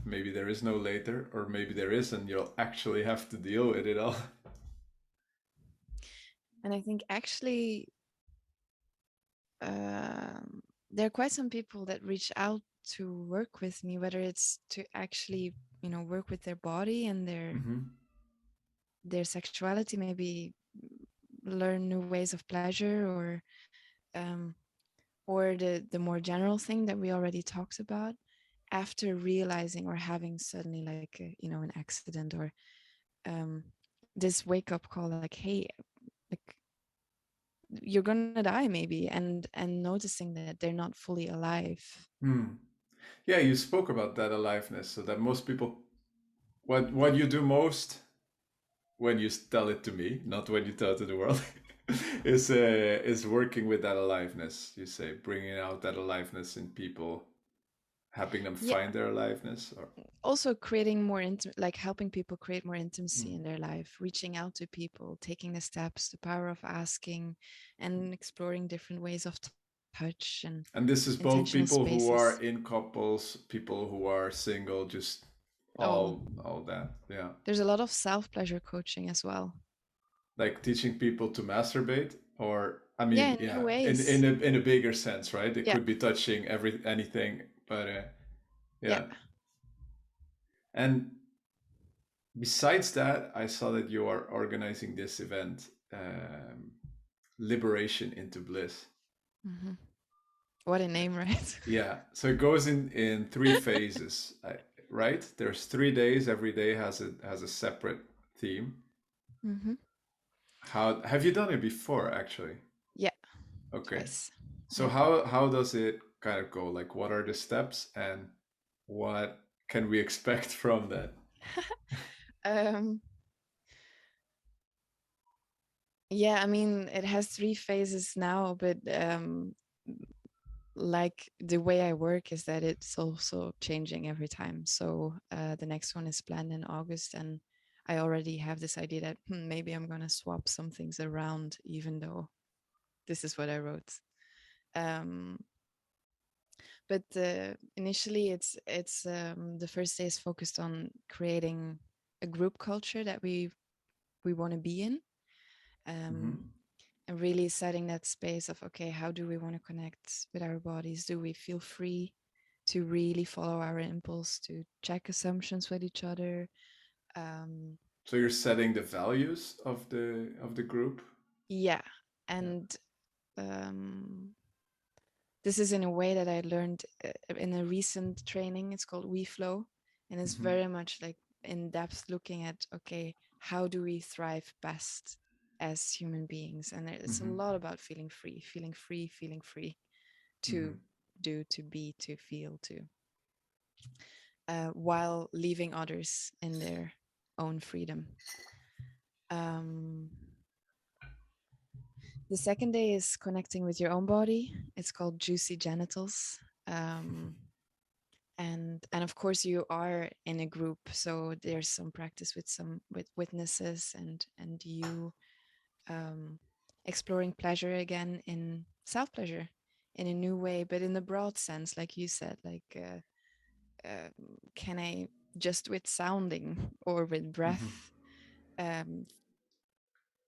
Maybe there is no later, or maybe there is, and you'll actually have to deal with it all. And I think actually, um, there are quite some people that reach out to work with me, whether it's to actually, work with their body and Hmm. their sexuality, maybe learn new ways of pleasure, um, or the more general thing that we already talked about, after realizing or having suddenly like an accident or this wake up call, like, hey, like you're gonna die maybe, and noticing that they're not fully alive. Hmm. Yeah, you spoke about that aliveness, so that most people, what you do most when you tell it to me, not when you tell it to the world, is working with that aliveness. You say bringing out that aliveness in people, helping them Yeah, find their aliveness, or also creating more like helping people create more intimacy mm. in their life, reaching out to people, taking the steps, the power of asking, and exploring different ways of touch and And this is intentional both people spaces. who are in couples, people who are single, just Oh, all that. Yeah, there's a lot of self pleasure coaching as well. like teaching people to masturbate, or I Yeah, mean, in new yeah, ways. in a bigger sense, right? It Yeah, could be touching anything, but yeah. yeah. And besides that, I saw that you are organizing this event, Liberation into Bliss. Hmm. What a name, right? Yeah, so it goes in three phases, right? There's 3 days. Every day has a separate theme. Hmm. How have you done it before, actually? Yeah, Okay, twice. so Yeah. how does it kind of go? Like, what are the steps, and what can we expect from that? um, yeah, I mean, it has three phases now, but like the way I work is that it's also changing every time. So the next one is planned in August, and I already have this idea that maybe I'm gonna swap some things around, even though this is what I wrote. Um, but initially, it's the first day is focused on creating a group culture that we want to be in. Mm-hmm. Um, and really setting that space of, okay, how do we want to connect with our bodies? Do we feel free to really follow our impulse, to check assumptions with each other? um, So you're setting the values of the group. yeah. Yeah. And this is in a way that I learned in a recent training. It's called We Flow, and it's Mm-hmm. very much like in depth looking at, okay, how do we thrive best as human beings? And it's a Mm-hmm. lot about feeling free, feeling free, feeling free Mm-hmm. to do, to be, to feel, to while leaving others in their own freedom. Um, the second day is connecting with your own body. It's called Juicy Genitals. Um, and of course you are in a group, so there's some practice with some with witnesses, and you um, exploring pleasure again in self pleasure in a new way, but in the broad sense, like you said, like can I just with sounding or with Mm-hmm. breath um,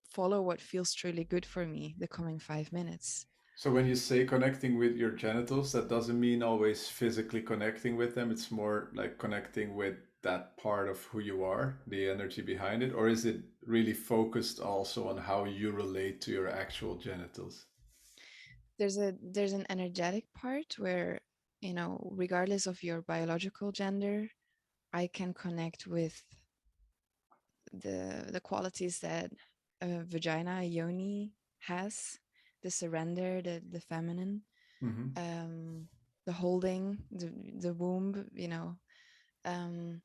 follow what feels truly good for me the coming 5 minutes? So when you say connecting with your genitals, that doesn't mean always physically connecting with them. It's more like connecting with that part of who you are, the energy behind it, or is it really focused also on how you relate to your actual genitals? There's an energetic part where, regardless of your biological gender, I can connect with the qualities that a vagina, a yoni, has: the surrender, the feminine, Mm-hmm. um, the holding, the womb, um,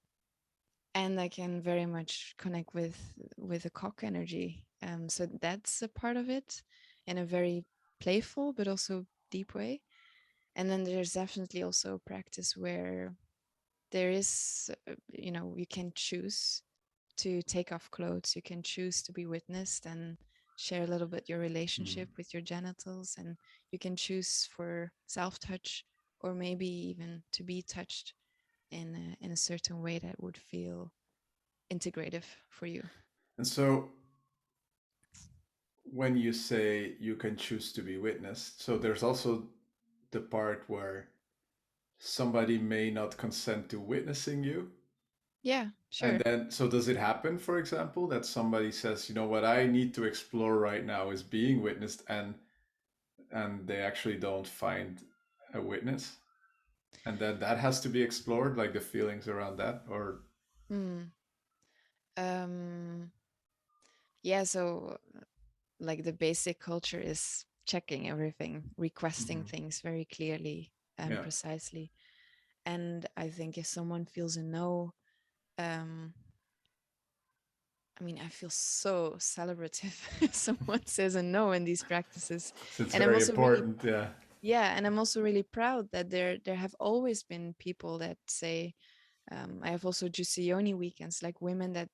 and I can very much connect with the cock energy. So that's a part of it in a very playful but also deep way. And then there's definitely also a practice where there is, you can choose to take off clothes. You can choose to be witnessed and share a little bit your Mm-hmm. relationship with your genitals. And you can choose for self touch, or maybe even to be touched in a certain way that would feel integrative for you. And so when you say you can choose to be witnessed, so there's also the part where somebody may not consent to witnessing you. Yeah, And sure. then, so does it happen, for example, that somebody says, you know, what I need to explore right now is being witnessed, and they actually don't find a witness, and then that has to be explored, like the feelings around that, or Hmm. Um, yeah, so like the basic culture is checking everything, requesting Hmm. things very clearly and Yeah. precisely. And I think if someone feels a no, um, I mean, I feel so celebrative if someone says a no in these practices. So it's And I'm very also really, important. Yeah. yeah, and I'm also really proud that there have always been people that say, I have also Jusioni weekends, like women that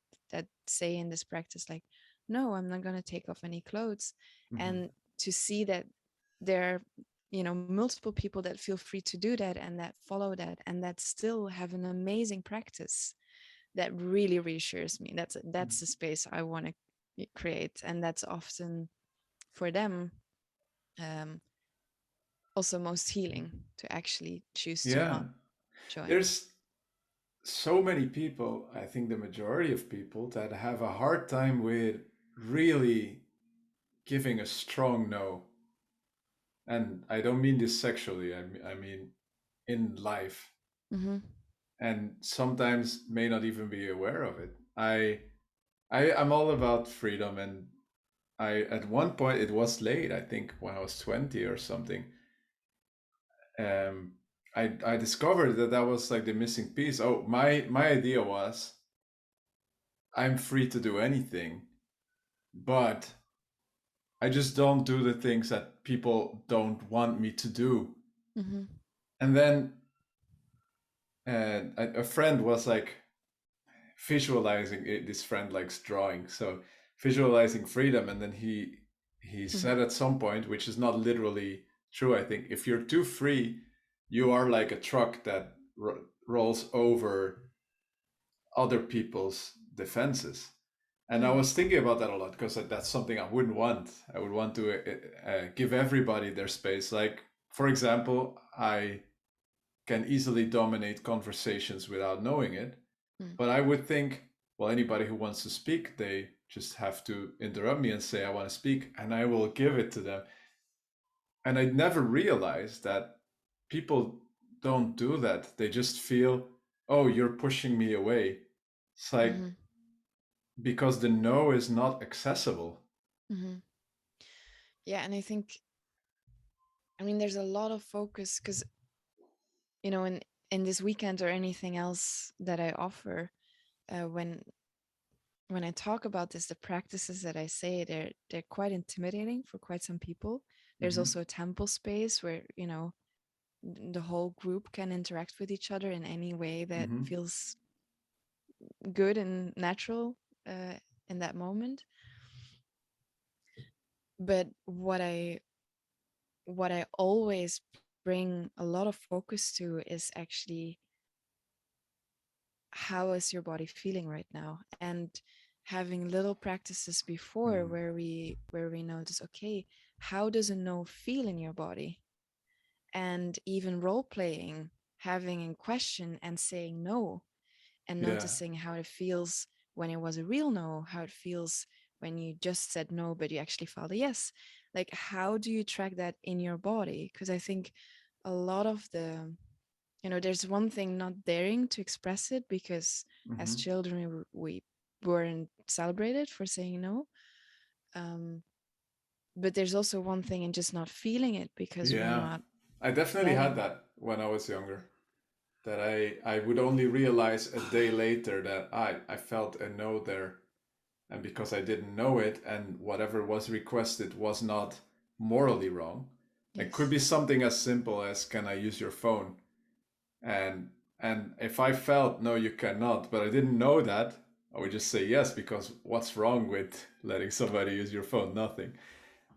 say in this practice, like, no, I'm not gonna take off any clothes. Hmm. And to see that there are, multiple people that feel free to do that and that follow that and that still have an amazing practice, that really reassures me. That's the space I want to create, and that's often for them um, also most healing to actually choose to Yeah. not join. There's so many people, I think the majority of people, that have a hard time with really giving a strong no. And I don't mean this sexually, I mean in life. Mm-hmm. And sometimes may not even be aware of it. I'm all about freedom, and I at one point it was late, I think when I was 20 or something. Um, I discovered that that was like the missing piece. Oh, my idea was I'm free to do anything, but I just don't do the things that people don't want me to do. Mm-hmm. And then a friend was like visualizing it. This friend likes drawing, so visualizing freedom. And then he Mm-hmm. said at some point, which is not literally true, I think, if you're too free, you are like a truck that rolls over other people's defenses. And I Mm. was thinking about that a lot because that's something I wouldn't want. I would want to give everybody their space. Like, for example, I can easily dominate conversations without knowing it. Mm. But I would think, well, anybody who wants to speak, they just have to interrupt me and say, I want to speak, and I will give it to them. And I never realized that people don't do that. They just feel, oh, you're pushing me away. It's like, Mm-hmm. because the no is not accessible. Mm-hmm. Yeah, and I think, I mean, there's a lot of focus because, in this weekend or anything else that I offer, when I talk about this, the practices that I say, they're quite intimidating for quite some people. There's Hmm. also a temple space where, the whole group can interact with each other in any way that Hmm. feels good and natural uh, in that moment. But what I always bring a lot of focus to is actually, how is your body feeling right now, and having little practices before Mm. where we notice, okay, how does a no feel in your body, and even role playing, having a question and saying no, and Yeah. noticing how it feels when it was a real no, how it feels when you just said no but you actually felt a yes. Like, how do you track that in your body? Because I think a lot of the, there's one thing not daring to express it because as Hmm. children we weren't celebrated for saying no. um, but there's also one thing in just not feeling it because we're Yeah. not I definitely had letting. that when I was younger. That I would only realize a day later that I felt a no there. And because I didn't know it, and whatever was requested was not morally wrong, it could Yes. be something as simple as, can I use your phone? And if I felt no, you cannot, but I didn't know that, I would just say yes, because what's wrong with letting somebody use your phone? Nothing.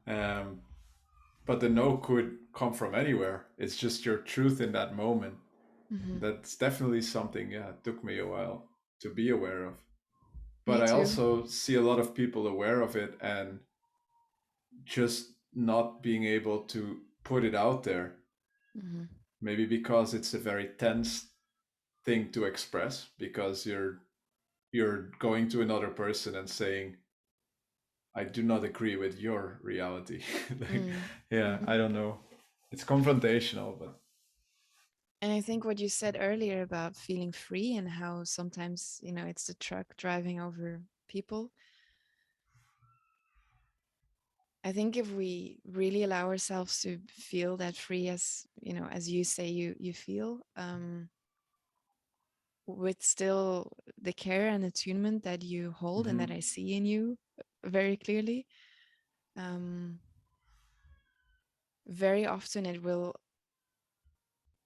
Um, but the no could come from anywhere. It's just your truth in that moment. Hmm. That's definitely something, yeah, it took me a while to be aware of. But Me I too. also see a lot of people aware of it and just not being able to put it out there. Hmm. Maybe because it's a very tense thing to express, because you're going to another person and saying, I do not agree with your reality. Like, Mm. yeah, Hmm. I don't know. It's confrontational, but And I think what you said earlier about feeling free and how sometimes, it's the truck driving over people. I think if we really allow ourselves to feel that free, as you know, as you say you feel, with still the care and attunement that you hold and that Mm-hmm. I see in you very clearly, um, very often it will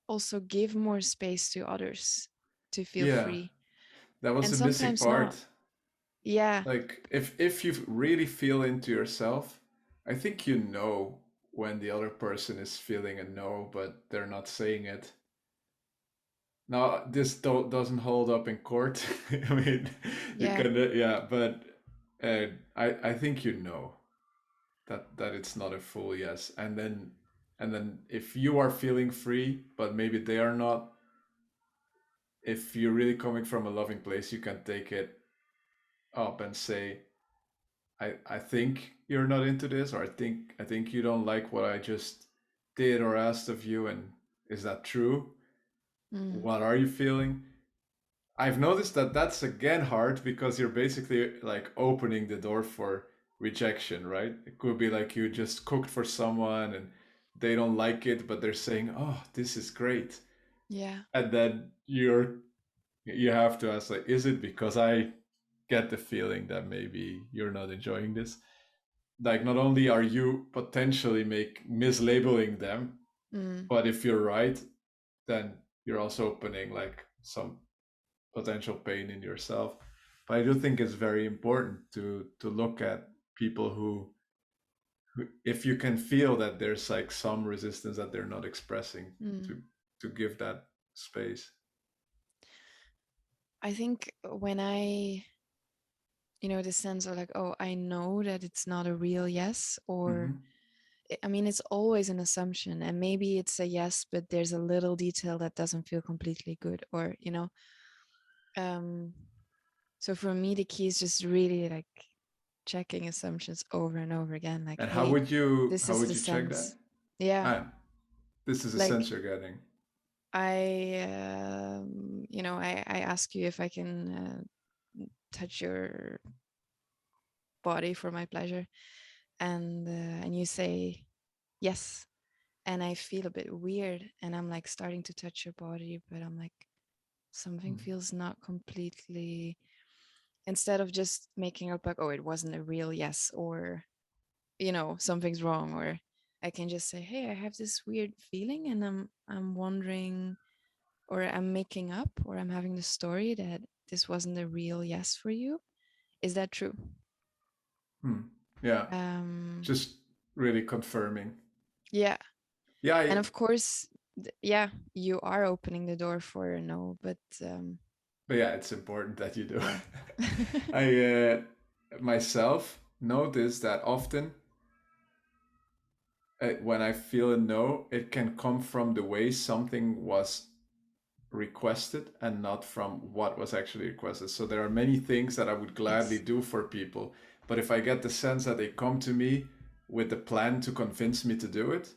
also give more space to others to feel Yeah, free. that was And the missing sometimes not. part. Yeah. Like if you really feel into yourself, I think you know when the other person is feeling a no, but they're not saying it. Now this doesn't hold up in court. I mean, you Yeah. can yeah, but I think you know that it's not a full yes, and then if you are feeling free, but maybe they are not, if you're really coming from a loving place, you can take it up and say, I think you're not into this, or I think you don't like what I just did or asked of you, and is that true? Mm. What are you feeling? I've noticed that that's again hard because you're basically like opening the door for rejection, right? It could be like you just cooked for someone and they don't like it, but they're saying, "Oh, this is great," Yeah. and then you have to ask, like, is it because I get the feeling that maybe you're not enjoying this? Like, not only are you potentially make mislabeling them, Mm. but if you're right, then you're also opening like some potential pain in yourself. But I do think it's very important to look at people who, if you can feel that there's like some resistance that they're not expressing, Mm. to give that space. I think when the sense of like, oh, I know that it's not a real yes, or Mm-hmm. I mean, it's always an assumption, and maybe it's a yes, but there's a little detail that doesn't feel completely good, or. Um, so for me, the key is just really like checking assumptions over and over again. Like, And hey, this how is would the you check that? sense. Yeah, Ah, this is a like sense you're getting. I ask you if I can touch your body for my pleasure, and you say yes, and I feel a bit weird, and I'm like starting to touch your body, but I'm like something Mm. feels not completely. Instead of just making up like, oh, it wasn't a real yes, or something's wrong, or I can just say, hey, I have this weird feeling, and I'm wondering, or I'm making up, or I'm having the story that this wasn't a real yes for you. Is that true? Hmm. Yeah, um just really confirming. yeah. Yeah, And of course, yeah, you are opening the door for a no, but but yeah, it's important that you do. yeah. I myself notice that often when I feel a no, it can come from the way something was requested and not from what was actually requested. So there are many things that I would gladly Yes. do for people, but if I get the sense that they come to me with the plan to convince me to do it,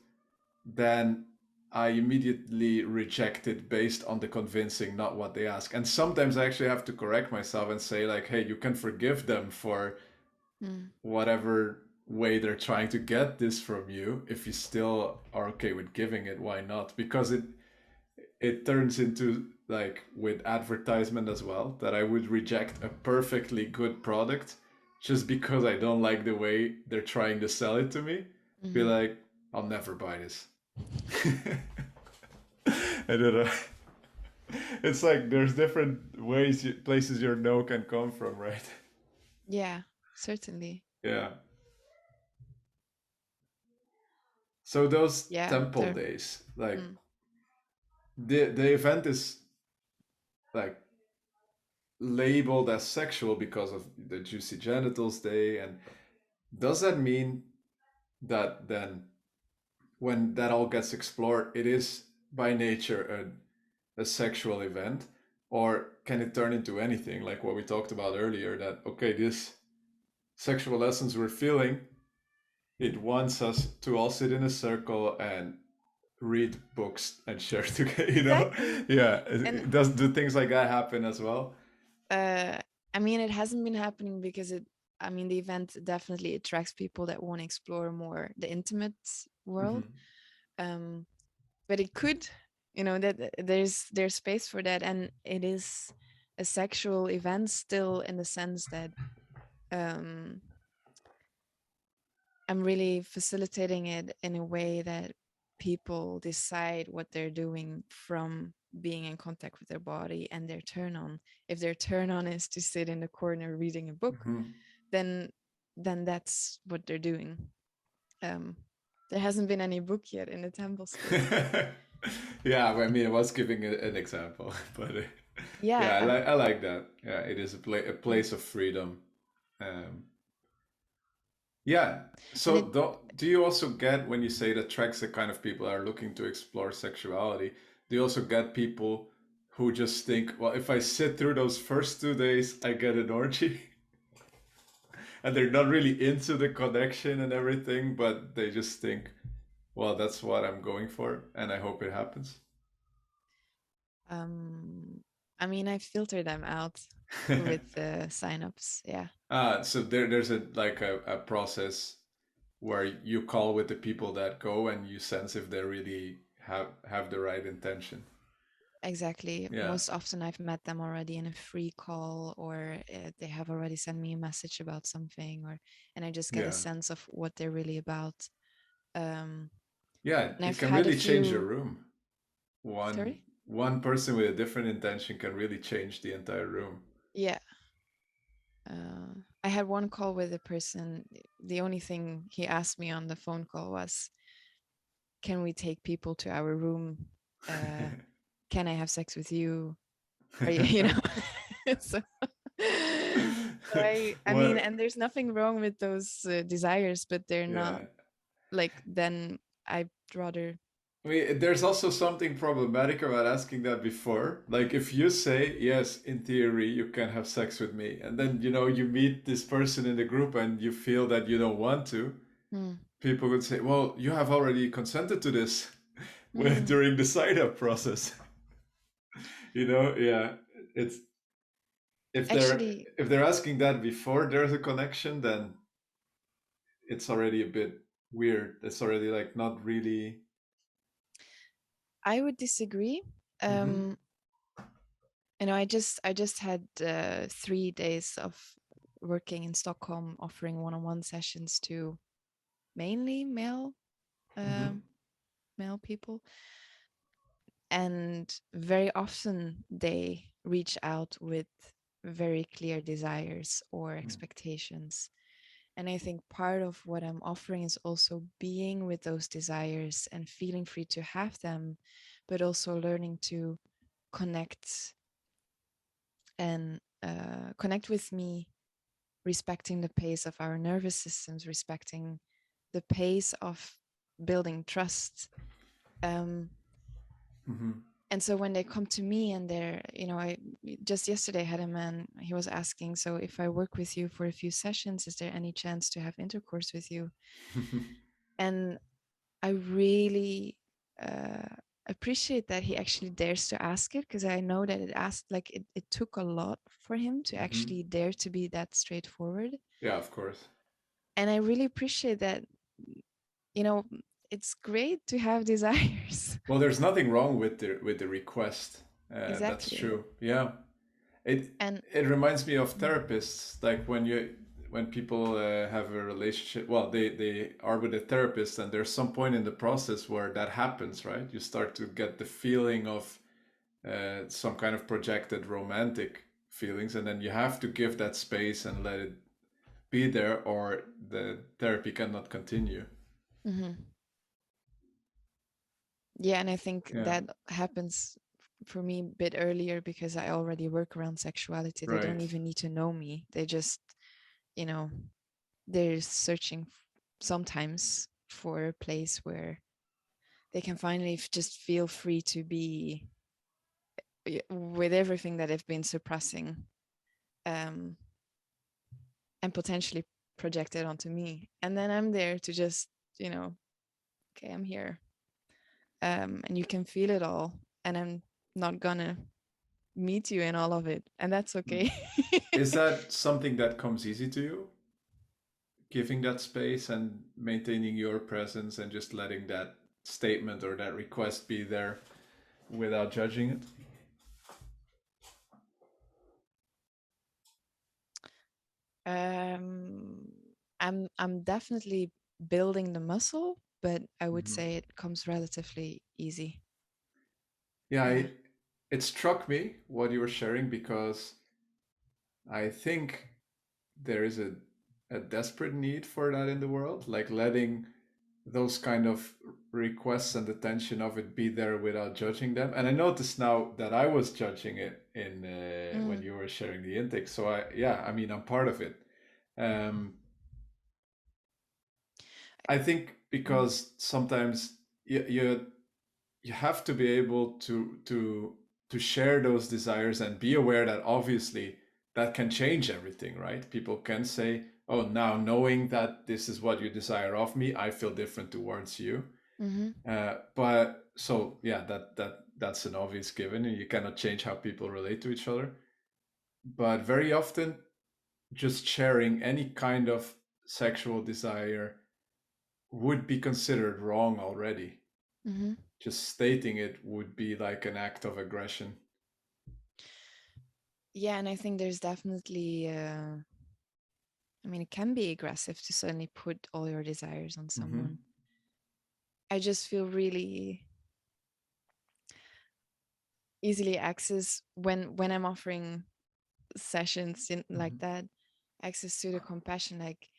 then I immediately reject it based on the convincing, not what they ask. And sometimes I actually have to correct myself and say, like, hey, you can forgive them for Mm. whatever way they're trying to get this from you. If you still are okay with giving it, why not? Because it turns into, like with advertisement as well, that I would reject a perfectly good product just because I don't like the way they're trying to sell it to me. Be Mhm. like, I'll never buy this. I don't know. It's like there's different ways, places your no can come from, right? Yeah, certainly. Yeah. So those Yeah, temple there. days, like Mm. the event is like labeled as sexual because of the juicy genitals day, and does that mean that then when that all gets explored, it is by nature a sexual event, or can it turn into anything like what we talked about earlier? That okay, this sexual essence we're feeling, it wants us to all sit in a circle and read books and share together. Exactly. Yeah. And Does do things like that happen as well? uh I mean, it hasn't been happening because I mean, the event definitely attracts people that want to explore more the intimate world. Hmm. Um, but it could, that there's space for that, and it is a sexual event still, in the sense that um, I'm really facilitating it in a way that people decide what they're doing from being in contact with their body and their turn on. If their turn on is to sit in the corner reading a book, Hmm. then that's what they're doing. Um, there hasn't been any book yet in the temple still. Yeah, I mean, I was giving an example, but yeah, Yeah, I like that. Yeah, it is a yeah, place of freedom. Um, yeah. and So it do you also get, when you say that tracks the kind of people that are looking to explore sexuality, do you also get people who just think, well, if I sit through those first 2 days, I get an orgy? And they're not really into the connection and everything, but they just think, well, that's what I'm going for, and I hope it happens. um, I mean, I filter them out with the signups. Yeah, So there's a process where you call with the people that go and you sense if they really have the right intention. exactly. Yeah, Most often, I've met them already in a free call, or they have already sent me a message about something, or and I just get a yeah, sense of what they're really about. Um, yeah. and It I've can had a really change a few. room. One Sorry. one person with a different intention can really change the entire room. Yeah. I had one call with a person. The only thing he asked me on the phone call was, "Can we take people to our room? Uh, can I have sex with you? Are you, so, I mean, What? and there's nothing wrong with those desires, but they're not Yeah. like. Then I'd rather. I mean, there's also something problematic about asking that before. Like, if you say, yes, in theory, you can have sex with me, and then, you meet this person in the group and you feel that you don't want to, Hmm, people would say, well, you have already consented to this hmm. during the sign up process. Yeah. It's if they're Actually, if they're asking that before there's a connection, then it's already a bit weird. It's already like not really. I would disagree. Hmm. Um, I just had 3 days of working in Stockholm, offering one-on-one sessions to mainly Hmm. um, male people, and very often they reach out with very clear desires or expectations. And I think part of what I'm offering is also being with those desires and feeling free to have them, but also learning to connect and connect with me, respecting the pace of our nervous systems, respecting the pace of building trust. Um, Hmm. and so when they come to me and they're, I just yesterday had a man, he was asking, so if I work with you for a few sessions, is there any chance to have intercourse with you? And I really uh, appreciate that he actually dares to ask it, because I know that it took a lot for him to Hmm. actually dare to be that straightforward. Yeah, of course. And I really appreciate that, you know, it's great to have desires. Well, there's nothing wrong with the request. That's Exactly. true. Yeah, it And it reminds me of mm, therapists. Like when people have a relationship. Well, they are with a therapist, and there's some point in the process where that happens, right? You start to get the feeling of some kind of projected romantic feelings, and then you have to give that space and let it be there, or the therapy cannot continue. mhm. Yeah, and I think Yeah, that happens for me a bit earlier because I already work around sexuality. They don't right. even need to know me. They just, you know, they're searching sometimes for a place where they can finally just feel free to be with everything that they've been suppressing, um, and potentially project it onto me. And then I'm there to just, okay, I'm here, and you can feel it all. And I'm not gonna meet you in all of it, and that's Hmm. okay. Is that something that comes easy to you? giving that space and maintaining your presence and just letting that statement or that request be there without judging it? Um, I'm definitely building the muscle, but I would Hmm. say it comes relatively easy. Yeah, Yeah. it struck me what you were sharing because I think there is a desperate need for that in the world, like letting those kind of requests and attention of it be there without judging them. And I noticed now that I was judging it in when Mm, you were sharing the intake. So yeah, I mean, I'm part of it. Um, I think mm, because sometimes you have to be able to share those desires and be aware that obviously that can change everything, right? People can say, oh, now knowing that this is what you desire of me, I feel different towards you. mm-hmm, But so yeah, that's an obvious given, and you cannot change how people relate to each other. But very often, just sharing any kind of sexual desire would be considered wrong already. mm-hmm. Just stating it would be like an act of aggression. Yeah, and I think there's definitely, I mean, it can be aggressive to suddenly put all your desires on Mm-hmm. someone. I just feel really easily access when I'm offering sessions in like Mm-hmm. that, access to the compassion. Like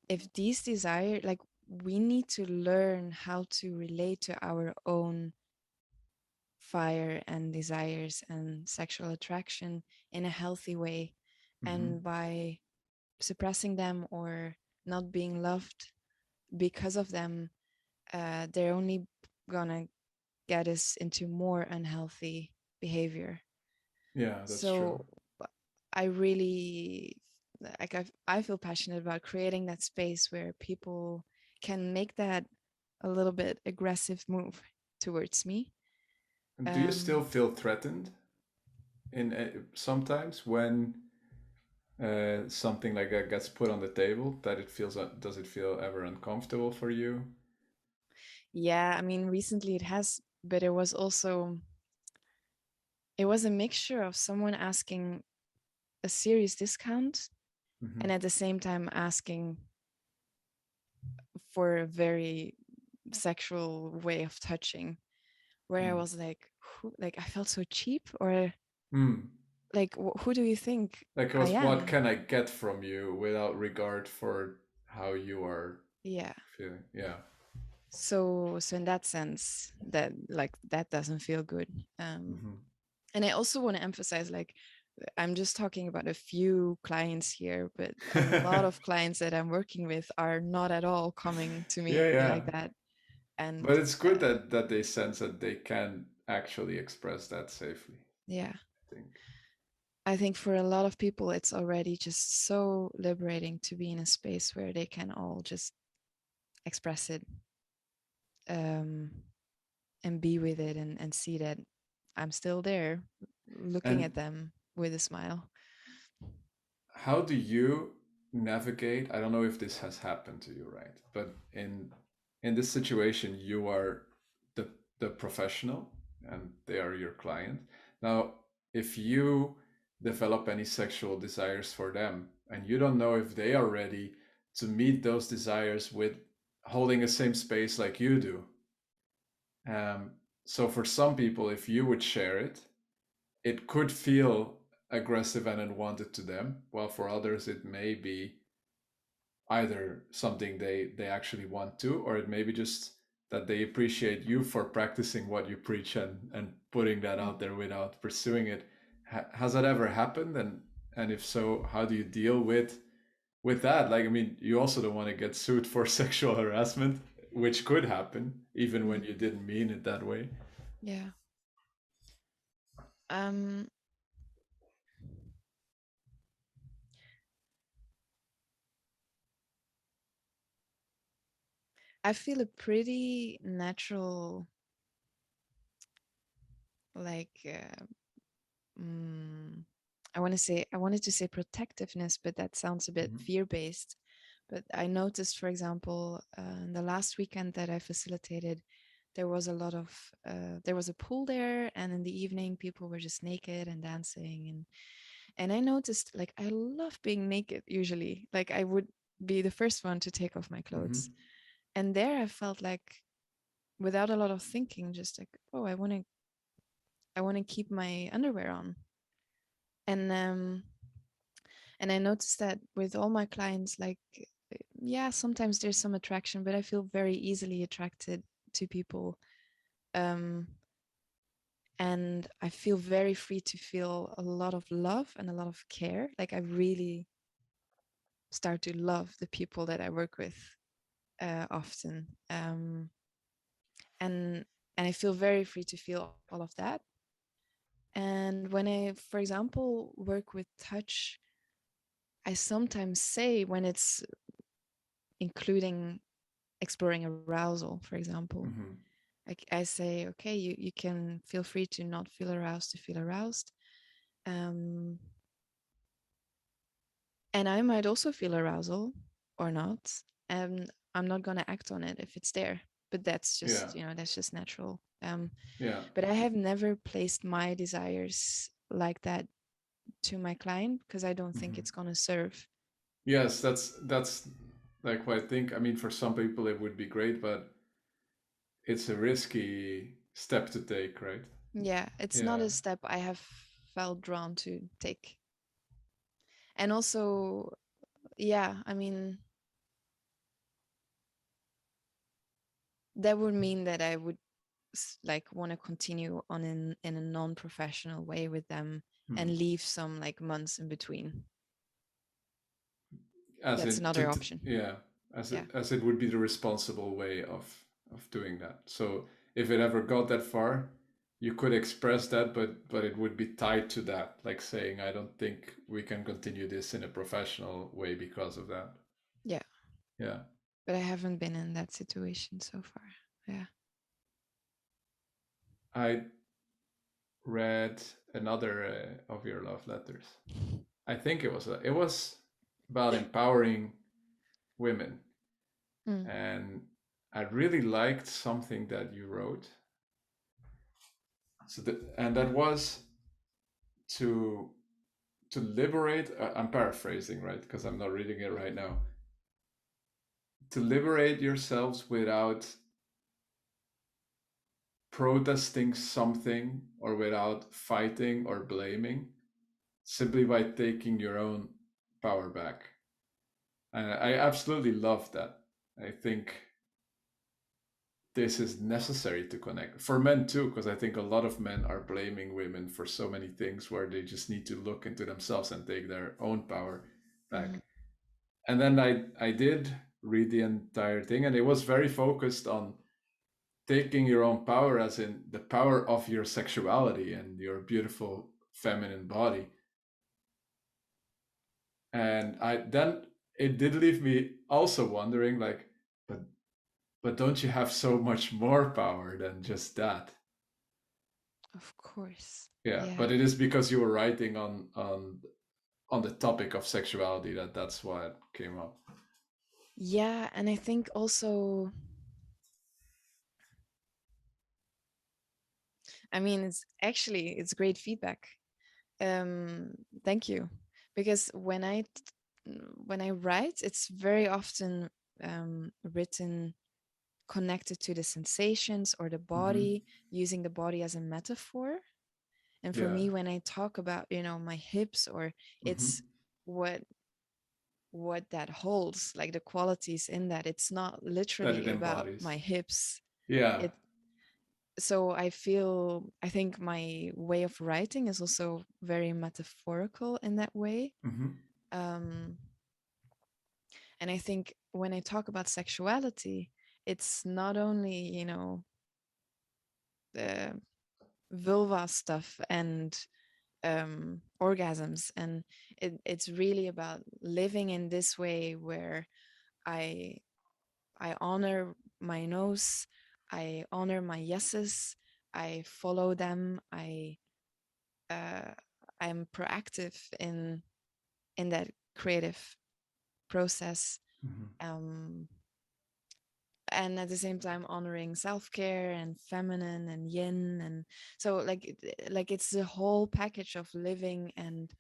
if these desire, like we need to learn how to relate to our own fire and desires and sexual attraction in a healthy way, Mm-hmm. and by suppressing them or not being loved because of them, they're only gonna get us into more unhealthy behavior. Yeah, that's true. So I really like I feel passionate about creating that space where people can make that a little bit aggressive move towards me. And do you still Um, feel threatened in sometimes when something like that gets put on the table? That it feels does it feel ever uncomfortable for you? yeah, I mean, recently it has, but it was a mixture of someone asking a serious discount Mm-hmm. and at the same time asking for a very sexual way of touching, where I Mm. was like, who, like I felt so cheap, or Mm. like who do you think Like it I was, what am? can I get from you without regard for how you are Yeah. feeling? Yeah. So in that sense, that like that doesn't feel good. Mm-hmm. And I also want to emphasize, like, I'm just talking about a few clients here, but a lot of clients that I'm working with are not at all coming to Yeah, me yeah. like that. And But it's good that they sense that they can actually express that safely, yeah, I think. I think for a lot of people, it's already just so liberating to be in a space where they can all just express it, um, and be with it, and see that I'm still there looking And at them with a smile. how do you navigate? I don't know if this has happened to you, right? But in this situation, you are the the professional and they are your client. Now, if you develop any sexual desires for them and you don't know if they are ready to meet those desires with holding the same space like you do. Um, so for some people, if you would share it, it could feel aggressive and unwanted to them, while for others it may be either something they actually want to, or it may be just that they appreciate you for practicing what you preach and putting that Mm. out there without pursuing it. Has that ever happened? And if so, how do you deal with that? Like, I mean, you also don't want to get sued for sexual harassment, which could happen even when Mm. you didn't mean it that way. Yeah. Um, I feel a pretty natural, like, mm, I wanted to say protectiveness, but that sounds a bit Mhm. fear based. But I noticed, for example, the last weekend that I facilitated, there was a lot of there was a pool there, and in the evening people were just naked and dancing, and I noticed, like, I love being naked usually. Like, I would be the first one to take off my clothes. Mm-hmm. And there I felt like, without a lot of thinking, just like, oh, I want to keep my underwear on. And and I noticed that with all my clients, like, yeah, sometimes there's some attraction, but I feel very easily attracted to people. Um, and I feel very free to feel a lot of love and a lot of care. Like, I really start to love the people that I work with often. And I feel very free to feel all of that. And when I, for example, work with touch, I sometimes say, when it's including exploring arousal, for example, Mm-hmm. I say, okay, you can feel free to not feel aroused, to feel aroused. Um, and I might also feel arousal or not. And I'm not going to act on it if it's there. But that's Yeah. just, that's just natural. Yeah. But I have never placed my desires like that to my client, because I don't think Mm-hmm. it's going to serve. Yes, that's like what I think. I mean, for some people it would be great, but it's a risky step to take, right? Yeah, it's not Yeah. a step I have felt drawn to take. And also, yeah, I mean, that would mean that I would like want to continue on in a non-professional way with them, Hmm. and leave some like months in between. As That's in another option. yeah, Yeah. as it would be the responsible way of doing that. So if it ever got that far, you could express that, but it would be tied to that, like saying, I don't think we can continue this in a professional way because of that. Yeah. Yeah. But I haven't been in that situation so far. Yeah. I read another of your love letters. I think it was about empowering women, Mm. and I really liked something that you wrote. And that was to liberate. I'm paraphrasing, right? Because I'm not reading it right now. To liberate yourselves without protesting something or without fighting or blaming, simply by taking your own power back. And I absolutely love that. I think this is necessary to connect for men too, because I think a lot of men are blaming women for so many things where they just need to look into themselves and take their own power Hmm. back. And then I did read the entire thing, and it was very focused on taking your own power, as in the power of your sexuality and your beautiful feminine body. And I then it did leave me also wondering, like, but don't you have so much more power than just that? Of course. Yeah, Yeah. but it is because you were writing on the topic of sexuality that that's why it came up. Yeah. And I think also, I mean, it's great feedback. Um, Thank you. Because when I write, it's very often written connected to the sensations or the Mm-hmm. body, using the body as a metaphor. And for Yeah. me, when I talk about, my hips, or Mm-hmm. it's what that holds, like the qualities in that, it's not That it literally about embodies. my hips. Yeah. It So I think my way of writing is also very metaphorical in that way. Mm-hmm. Um, and I think when I talk about sexuality, it's not only, the vulva stuff and orgasms, and it's really about living in this way where I I honor my nose, I honor my yeses, I follow them, uh, I'm proactive in that creative process. Mhm. um, and at the same time honoring self-care and feminine and yin, and so like it's the whole package of living and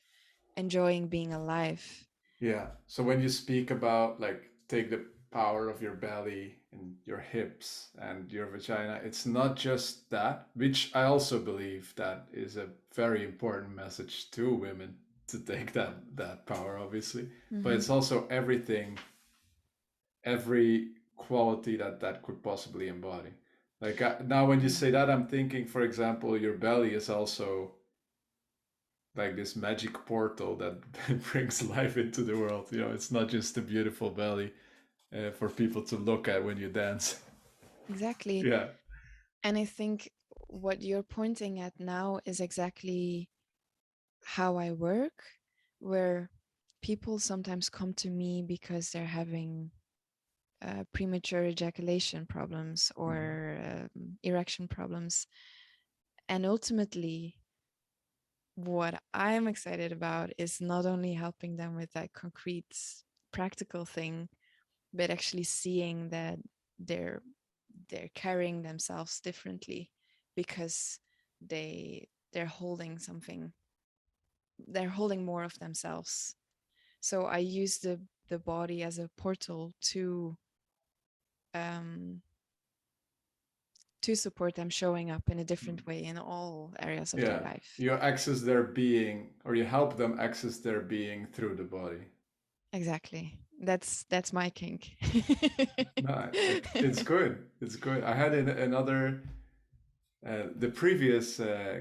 enjoying being alive. Yeah. So when you speak about like take the power of your belly and your hips and your vagina, it's not just that, which I also believe that is a very important message to women to take that power, obviously. But Mm-hmm. it's also everything, every quality that could possibly embody. Like now, when you Mm. say that, I'm thinking, for example, your belly is also like this magic portal that brings life into the world. You know, it's not just a beautiful belly for people to look at when you dance. Exactly. Yeah. And I think what you're pointing at now is exactly how I work, where people sometimes come to me because they're having premature ejaculation problems Mhm. or erection problems. And ultimately, what I'm excited about is not only helping them with that concrete, practical thing, but actually seeing that they're they're carrying themselves differently because they're holding something, they're holding more of themselves. So I use the body as a portal um to support them showing up in a different way in all areas of their Yeah. life. You access their being, or you help them access their being through the body. Exactly. That's my kink. No, it's good. It's good. I had another. The previous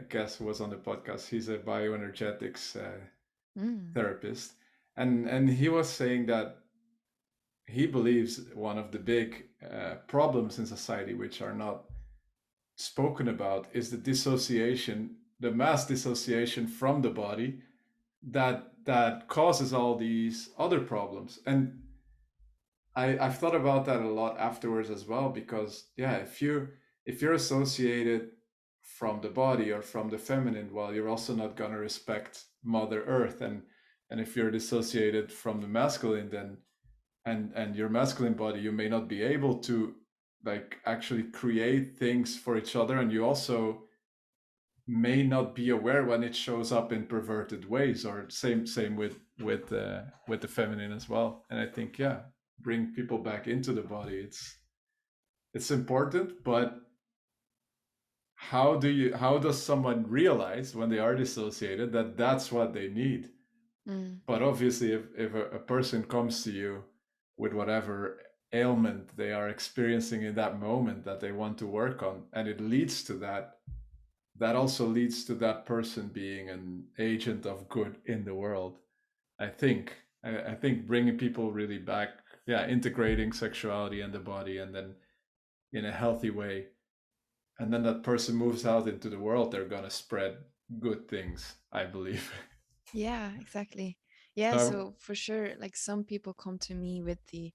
guest who was on the podcast. He's a bioenergetics Mm, therapist, and he was saying that he believes one of the big problems in society, which are not spoken about, is the dissociation, the mass dissociation from the body that causes all these other problems. And I've thought about that a lot afterwards as well, because yeah, if you're associated from the body or from the feminine, well, you're also not gonna respect Mother Earth, and if you're dissociated from the masculine, then and your masculine body, you may not be able to like actually create things for each other, and you also may not be aware when it shows up in perverted ways, or same with the feminine as well. And I think yeah, bring people back into the body, it's important. But how does someone realize when they are dissociated that that's what they need? mm, But obviously if a person comes to you with whatever ailment they are experiencing in that moment that they want to work on, and it leads to that, that also leads to that person being an agent of good in the world. I think. I think bringing people really back, yeah, integrating sexuality and the body, and then in a healthy way, and then that person moves out into the world, they're gonna spread good things, I believe. yeah, exactly. Yeah, So, so for sure, like some people come to me with the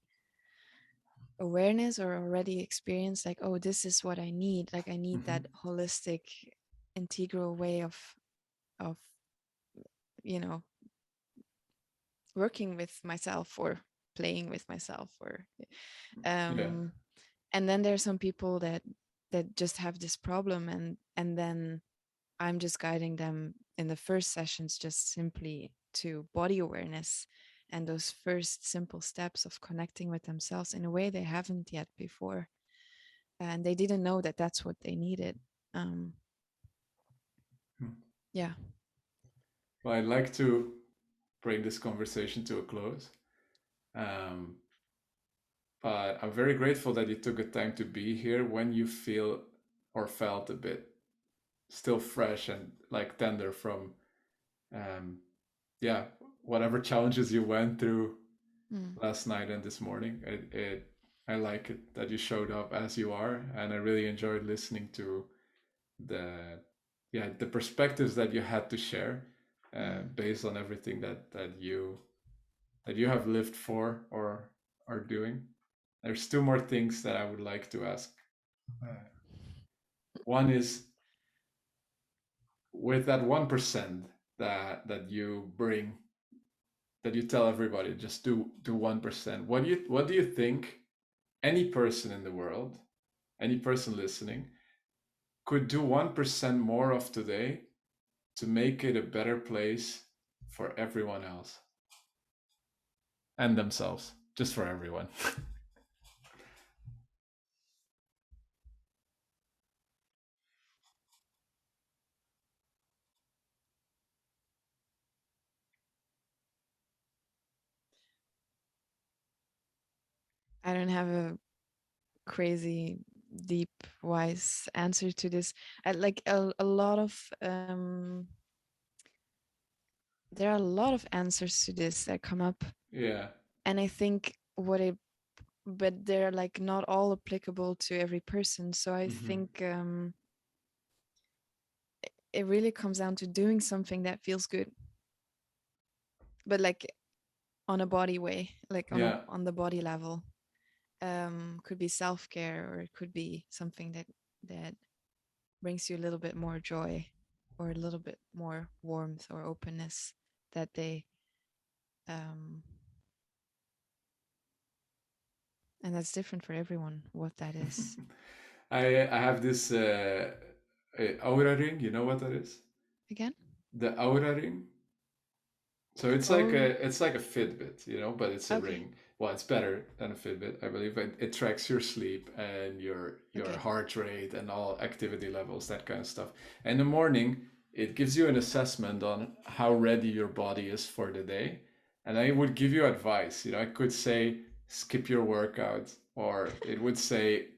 awareness or already experience, like, oh, this is what I need. Like I need mhm, that holistic, integral way of you know working with myself or playing with myself or yeah, um and then there's some people that just have this problem, and then I'm just guiding them in the first sessions just simply to body awareness and those first simple steps of connecting with themselves in a way they haven't yet before, and they didn't know that that's what they needed. um hmm. yeah. Well, I'd like to bring this conversation to a close. Um, but I'm very grateful that you took the time to be here when you feel or felt a bit still fresh and like tender from um, yeah, whatever challenges you went through Mm. last night and this morning. I like it that you showed up as you are, and I really enjoyed listening to the yeah, the perspectives that you had to share Mm. based on everything that you have lived for or are doing. There's two more things that I would like to ask. One is, with that 1% that you bring that you tell everybody just do 1%. What do you think any person in the world, any person listening, could do 1% more of today to make it a better place for everyone else and themselves, just for everyone? I don't have a crazy deep wise answer to this. I like a lot of there are a lot of answers to this that come up, Yeah. and I think what it but they're like not all applicable to every person, so I Mm-hmm. think it really comes down to doing something that feels good, but like on a body way, like Yeah. on the body level. Could be self-care, or it could be something that brings you a little bit more joy, or a little bit more warmth or openness, that they um and that's different for everyone what that is. I have this aura ring. You know what that is? Again? The aura ring. So it's like Oh, a Fitbit, but it's a okay. ring. Well, it's better than a Fitbit, I believe. It tracks your sleep and your Okay. heart rate and all activity levels, that kind of stuff. And in the morning, it gives you an assessment on how ready your body is for the day. And I would give you advice. I could say skip your workout, or it would say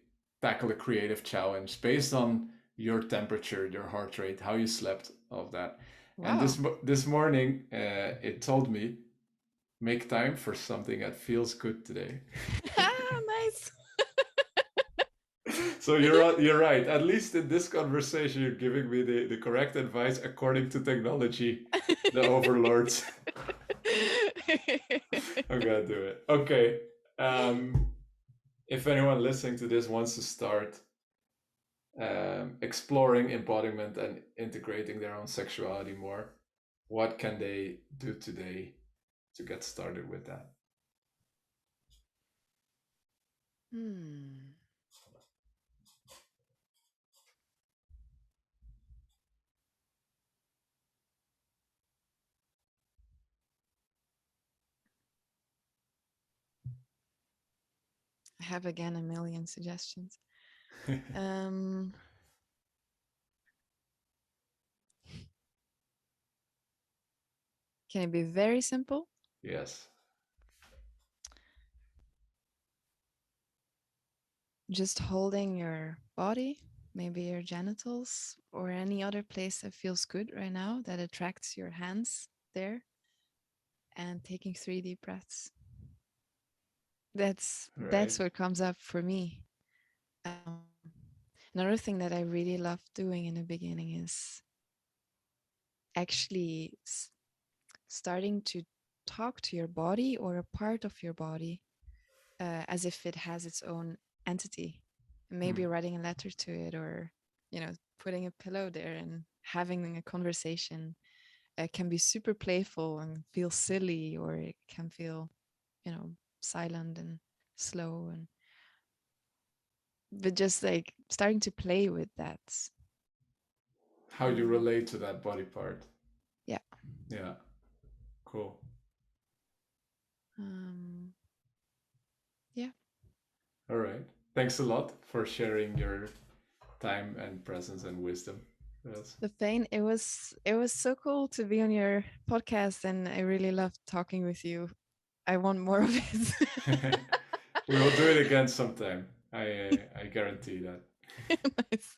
tackle a creative challenge based on your temperature, your heart rate, how you slept, all of that. And Wow. this morning, it told me make time for something that feels good today. Nice. So you're right. At least in this conversation, you're giving me the correct advice according to technology, the overlords. I'm gonna do it. Okay. Um, if anyone listening to this wants to start exploring embodiment and integrating their own sexuality more, what can they do today to get started with that? Hmm. I have again a million suggestions. Um, can it be very simple? Yes. Just holding your body, maybe your genitals, or any other place that feels good right now, that attracts your hands there, and taking 3 deep breaths. That's Right. what comes up for me. Um, Another thing that I really loved doing in the beginning is actually starting to talk to your body, or a part of your body, as if it has its own entity. Hmm. Maybe writing a letter to it, or putting a pillow there and having a conversation. It can be super playful and feel silly, or it can feel, you know, silent and slow, and but just like starting to play with that. How you Um, relate to that body part. yeah. Yeah. Cool. Um, yeah. All right. Thanks a lot for sharing your time and presence and wisdom with us. The pain. It was so cool to be on your podcast, and I really loved talking with you. I want more of it. We will do it again sometime. I guarantee that. Nice.